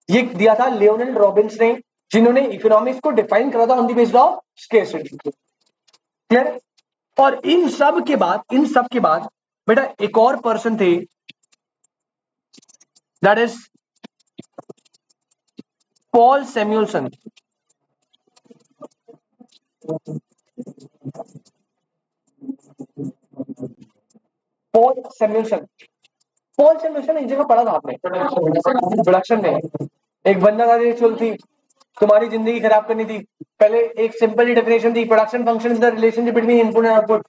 ये दिया था लियोनेल रॉबिन्स ने, जिन्होंने इकोनॉमिक्स को डिफाइन करा था on the basis of scarcity. Clear? और इन सब के बाद बेटा एक और पर्सन थे, that is Paul Samuelson. Paul Samuelson एक जगह पढ़ा था आपने प्रोडक्शन में। एक बंदा था जो थी तुम्हारी जिंदगी खराब करनी थी। पहले एक सिंपल डेफिनेशन थी, production function is the relationship between input and output.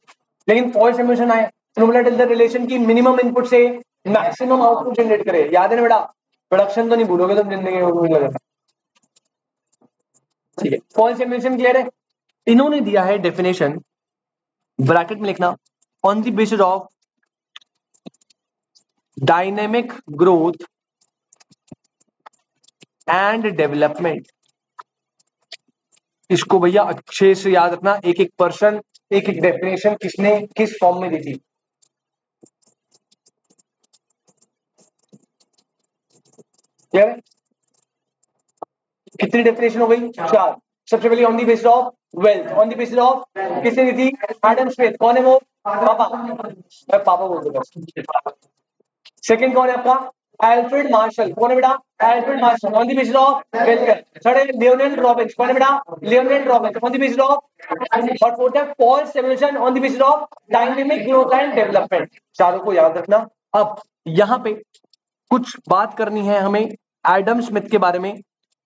लेकिन फॉल्स सॉल्यूशन आया, सिमुलर इज द रिलेशन की मिनिमम इनपुट से मैक्सिमम आउटपुट जनरेट करे। याद है ना बेटा? प्रोडक्शन तो नहीं भूलोगे तुम जिंदगी में, मुझे लगा। ठीक है, फॉल्स सॉल्यूशन क्लियर है? इन्होंने दिया है डेफिनेशन, ब्रैकेट में लिखना, on the basis of dynamic growth and development. इसको भैया अच्छे से याद रखना, एक एक पर्सन, एक एक डेफिनेशन किसने किस फॉर्म में दी थी। क्या है? कितनी डेफिनेशन हो गई? 4। सबसे पहले on the basis of wealth, on the basis of किसने दी थी? Adam Smith. कौन है वो? पापा, मैं पापा बोल दूंगा। सेकंड कौन है आपका? Alfred Marshall. कौन है बेटा? Alfred Marshall, on the basis of welfare. Third है लियोनार्डो रॉबिन्स। कौन है बेटा? Leonardo Robbins, on the basis of. और फोर्थ है Paul Samuelson, on the basis of dynamic growth and development. चारों को याद रखना। अब यहां पे कुछ बात करनी है हमें एडम स्मिथ के बारे में,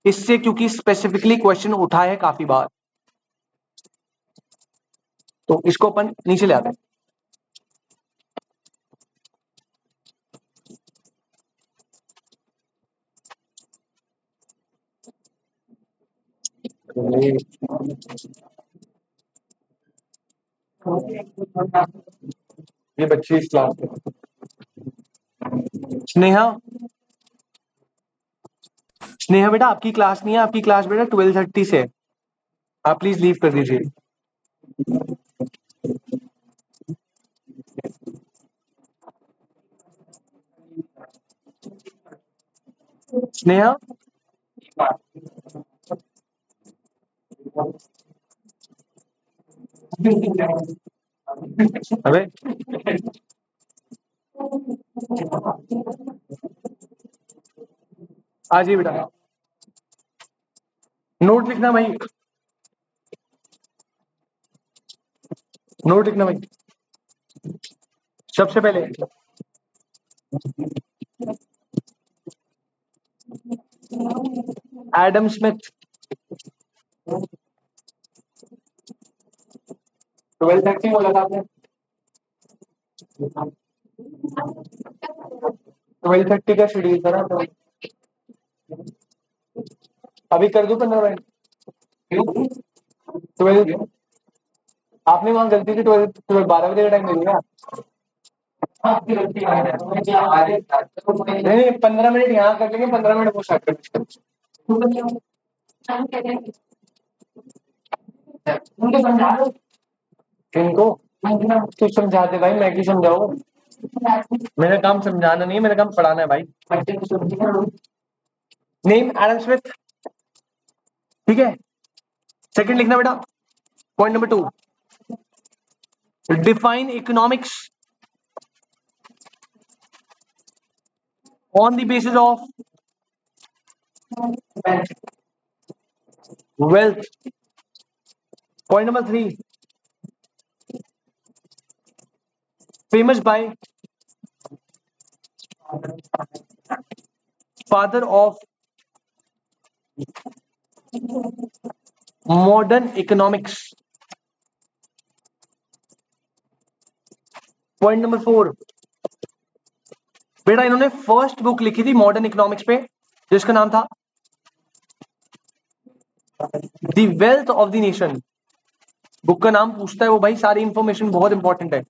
इससे क्योंकि स्पेसिफिकली क्वेश्चन उठा है काफी बार, तो इसको अपन नीचे ले आते हैं। ये बच्ची इस क्लास में स्नेहा, स्नेहा बेटा आपकी क्लास नहीं है, आपकी क्लास बेटा 12:30 से है। आप प्लीज लीव कर दीजिए। स्नेहा, अबे आ जाइए बेटा, नोट लिखना भाई, नोट लिखना भाई। सबसे पहले एडम स्मिथ 12:30 बोला था आपने? 12:30 का शेड्यूल था ना, तो अभी कर दूं 15 मिनट? 12, आपने वहां गलती से 12 बजे का टाइम दे दिया। नहीं, 15 मिनट यहाँ कर लेंगे, 15 मिनट वो स्टार्ट कर। किनको? तू समझा दे भाई, मैं क्यों समझाऊं? मेरा काम समझाना नहीं है, मेरा काम पढ़ाना है भाई। नेम एडम स्मिथ, ठीक है। सेकंड लिखना बेटा, point number 2, define economics on the basis of wealth. Point number 3, famous bye father of modern economics. Point number 4, बेटा इन्होंने फर्स्ट बुक लिखी थी मॉडर्न इकोनॉमिक्स पे, जिसका नाम था the wealth of the nation. Book का नाम पूछता है वो भाई, सारी इंफॉर्मेशन बहुत इंपॉर्टेंट है।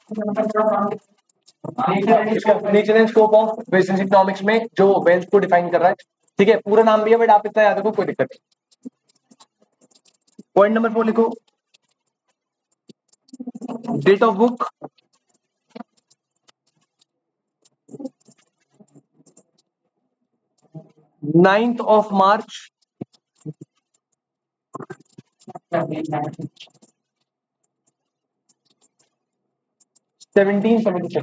Nature and scope of business economics में जो वेल्थ को डिफाइन कर रहा है, ठीक है। पूरा नाम भी है बट आप इतना याद रखो, कोई दिक्कत नहीं। पॉइंट नंबर 4 लिखो, डेट ऑफ बुक 9 March 1776।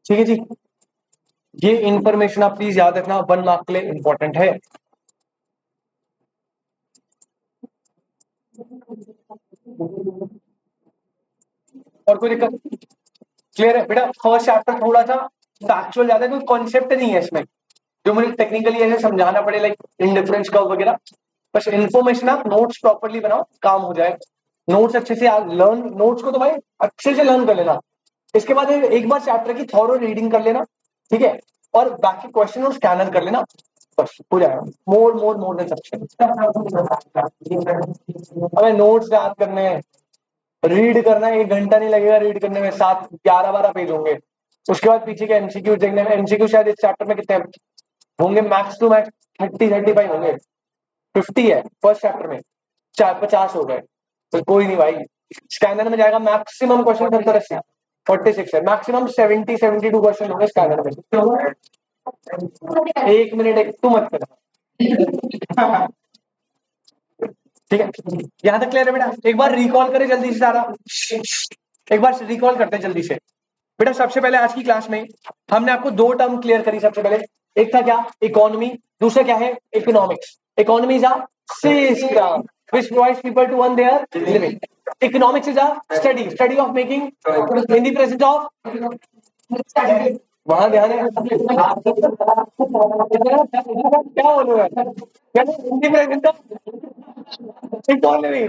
ठीक है जी, ये इंफॉर्मेशन आप प्लीज याद रखना, 1 मार्क के लिए इंपॉर्टेंट है। और कोई दिक्कत? क्लियर है बेटा? फर्स्ट चैप्टर थोड़ा सा फैक्चुअल ज्यादा है, कोई कॉन्सेप्ट नहीं है इसमें जो मुझे टेक्निकली ऐसे समझाना पड़े, लाइक इंडिफरेंस कर्व वगैरह। बस इन्फॉर्मेशन, आप नोट्स प्रॉपर्ली बनाओ, काम हो जाए। नोट्स अच्छे से लर्न, नोट्स को तो भाई अच्छे से लर्न कर लेना। इसके बाद एक बार चैप्टर की थॉरो रीडिंग कर लेना, ठीक है, और बाकी क्वेश्चन और स्कैनर कर लेना, बस हो जाएगा। मोर मोर मोर देन सफिशिएंट। हमें नोट्स याद करने हैं, रीड करना है, 1 घंटा नहीं लगेगा रीड करने में, 7 11 12 पेज होंगे। उसके बाद पीछे के एमसीक्यू देखने में, एमसीक्यू शायद इस चैप्टर में कितने होंगे, मैक्स टू मैक्स 30 35 होंगे। 50 है फर्स्ट चैप्टर में, 50 हो गए, तो कोई नहीं भाई। स्कैनर में जाएगा मैक्सिमम क्वेश्चन 70 80, 46 है मैक्सिमम, 70 72 क्वेश्चन होंगे स्कैनर में। 1 मिनट एक तू मत कर। ठीक है, यहां तक क्लियर है बेटा? एक बार रिकॉल करें जल्दी से सारा, एक बार रिकॉल करते हैं जल्दी से। बेटा सबसे पहले आज की क्लास में हमने आपको 2 टर्म क्लियर करी। सबसे पहले एक था क्या, इकोनॉमी, दूसरा क्या है, economics. Economy is a system which provides people to earn their living. Economics is a study of making in the presence of, वहां ध्यान है क्या बोलूंगा, in the presence of economy.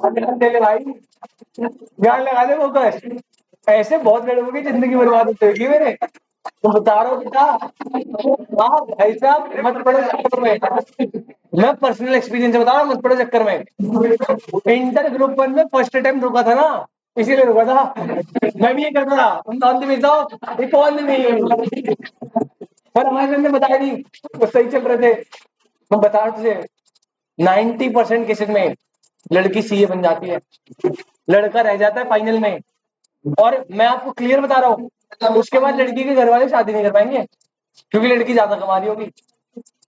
ध्यान दे ले भाई, ध्यान लगा दे फोकस। ऐसे बहुत लोगों की जिंदगी बर्बाद होती है मेरे, तो बता रहा हूँ बेटा। हाँ भाई साहब मत पड़ो चक्कर में, मैं पर्सनल एक्सपीरियंस बता रहा हूँ, मत पड़ो चक्कर में। इंटर ग्रुप 1 में फर्स्ट अटेम्प्ट रुका था ना, इसीलिए रुका था। मैं भी ये करता था, तुम भेजता हूँ इकोनॉमी, पर हमारे ने बताया नहीं, वो सही चल रहे थे। मैं बता रहा तुझे, 90% केसेस में लड़की सीए बन जाती है, लड़का रह जाता है फाइनल में। और मैं आपको क्लियर बता रहा हूँ, उसके बाद लड़की के घर वाले शादी नहीं कर पाएंगे, क्योंकि लड़की ज्यादा कमा रही होगी।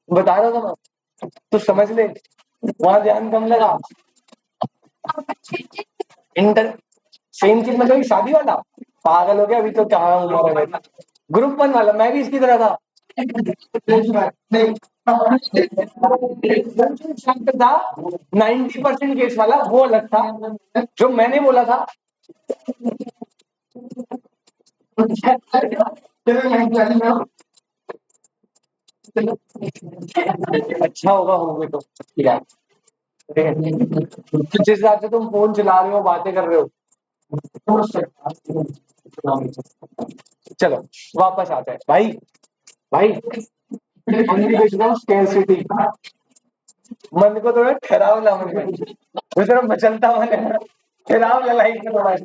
बता रहा था मैं, तो समझ ले, वहां ध्यान कम लगा। इंटर सेम चीज मतलब शादी वाला पागल हो गया, अभी तो कहाँ उम्र है। ग्रुप 1 वाला मैं भी इसकी तरह था। था 90% केस वाला वो अलग था, जो मैंने बोला था। अच्छा होगा होंगे तो जिस हिसाब से तुम फोन चला रहे हो, बातें कर रहे हो। चलो वापस आते हैं भाई। भाई स्केर्सिटी, मन को थोड़ा ठहराव ला, मन में थोड़ा मचलता मन है, ठहराव ला लाइफ में थोड़ा।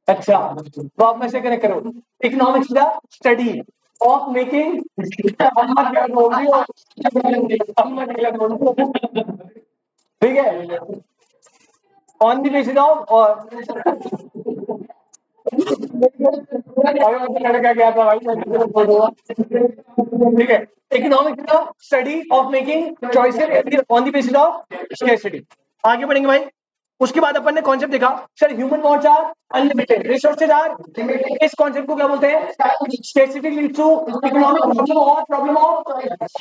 अच्छा तो आप में से करेक्ट करो, इकोनॉमिक्स का स्टडी ऑफ मेकिंग, ठीक है, ऑन द बेसिस ऑफ, और लड़का गया था भाई, ठीक है, इकोनॉमिक्स का study of making choices on the basis of scarcity. आगे बढ़ेंगे भाई। उसके बाद अपन ने कॉन्सेप्ट देखा, sir human wants are unlimited, resources are limited. इस कॉन्सेप्ट को क्या बोलते हैं, scarcity leads to economic problem of,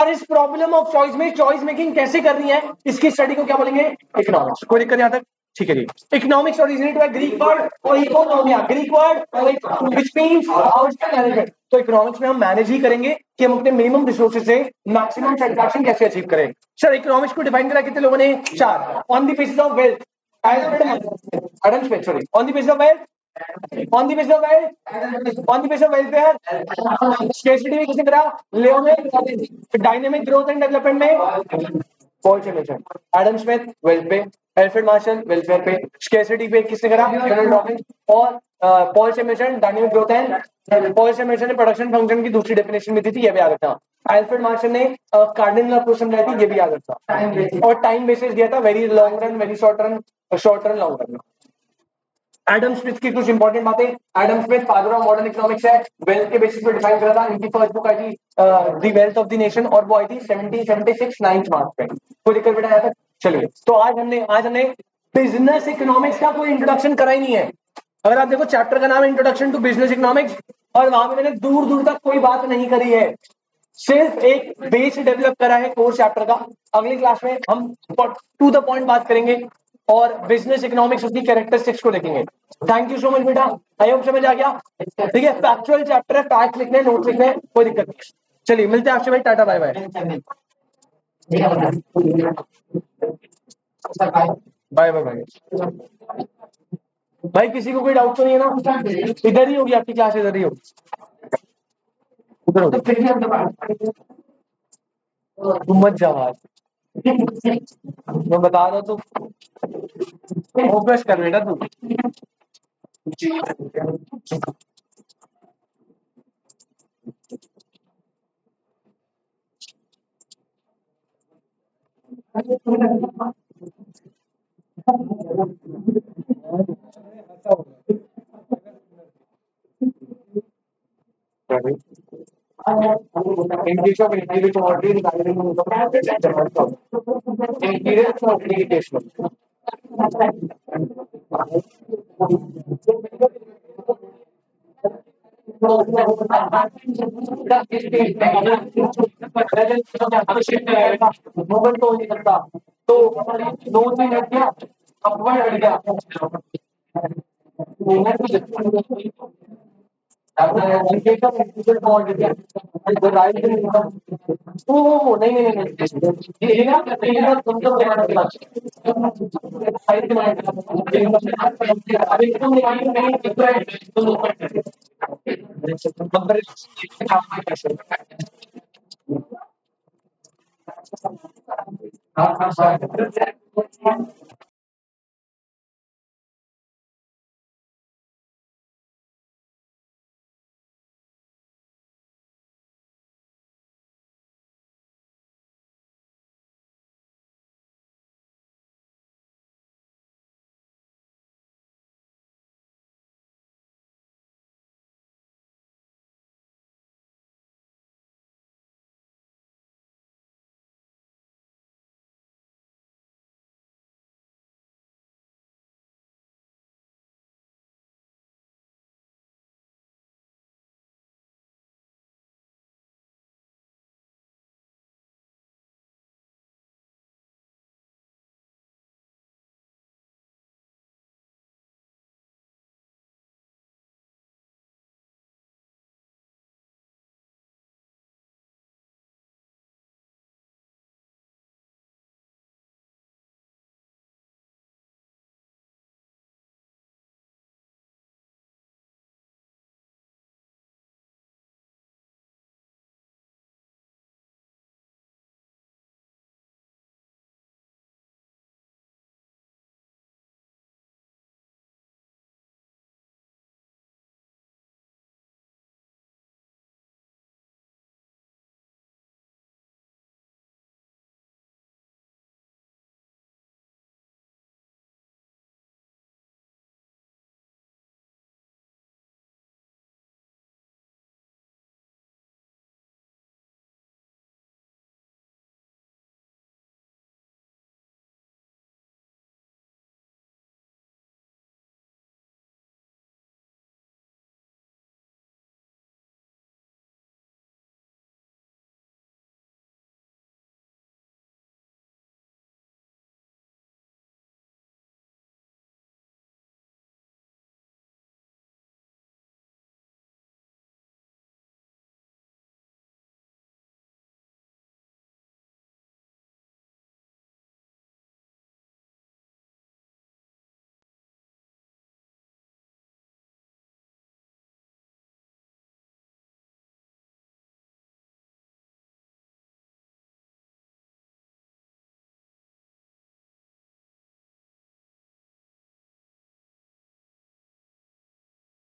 और इस प्रॉब्लम ऑफ चॉइस में चॉइस मेकिंग कैसे करनी है, इसकी स्टडी को क्या बोलेंगे, इकोनॉमिक्स। कोई दिक्कत यहां तक? ठीक है जी। Economics originate by Greek word और oikonomia, Greek word which means how to manage. तो इकोनॉमिक्स में हम मैनेज ही करेंगे कि हम अपने मिनिमम रिसोर्सेज से मैक्सिमम सेटिस्फैक्शन कैसे अचीव करें। सर इकोनॉमिक्स को डिफाइन करा कितने लोगों ने, 4। On the basis of wealth, Adam Smith, sorry, on the basis of wealth, on the basis of wealth, on the basis of welfare, scarcity में किसने करा, लियो ने, डायनेमिक ग्रोथ एंड डेवलपमेंट में Paul Samuelson, Adam Smith wealth पे, Alfred Marshall welfare पे, scarcity पे किसने करा, जनरल डॉकिंस, और Paul Samuelson dynamic growth and, Paul Samuelson ने प्रोडक्शन फंक्शन की दूसरी डेफिनेशन में दी थी, ये भी याद रखना। एल्फ्रेड मार्शल ने कार्डिनल अप्रोच समझाई थी, ये भी याद रखना। और टाइम बेसिस दिया था, very long run, very short run long run. Adam Smith की कुछ इंपॉर्टेंट बातें, Adam Smith father of modern economics है, वेल्थ के बेसिस पे डिफाइन करा था। इनकी फर्स्ट बुक आई थी the wealth of the nation, और वो आई थी 1776 9 मार्च पे। कोई दिक्कत बेटा यहाँ तक? चलिए, तो आज हमने बिजनेस इकोनॉमिक्स का कोई इंट्रोडक्शन करा ही नहीं है। अगर आप देखो चैप्टर का नाम है इंट्रोडक्शन टू बिजनेस इकोनॉमिक्स, और वहां पे मैंने दूर दूर तक कोई बात नहीं करी है, सिर्फ एक बेस डेवलप करा है कोर चैप्टर का। अगली क्लास में हम टू द पॉइंट बात करेंगे, और बिजनेस इकोनॉमिक्स उसकी कैरेक्टरिस्टिक्स को देखेंगे। थैंक यू सो मच बेटा, आई होप समझ आ गया। ठीक है, फैक्चुअल चैप्टर है, फैक्ट लिखने, नोट लिखने, कोई दिक्कत नहीं। चलिए मिलते हैं आपसे भाई, tata bye bye. Bye bye bye. भाई किसी को कोई डाउट तो नहीं है ना? इधर ही होगी आपकी क्लास, इधर ही होगी, उधर होगी। तुम मत जाओ आज, मैं बता रहा हूँ तो फोकस कर बेटा तू। In case of individuality regarding the interior communication. Movement हो नहीं सकता, तो दो तीन हट गया, अपवर्ड हट गया। नहीं नहीं नहीं, ये ना तुम तो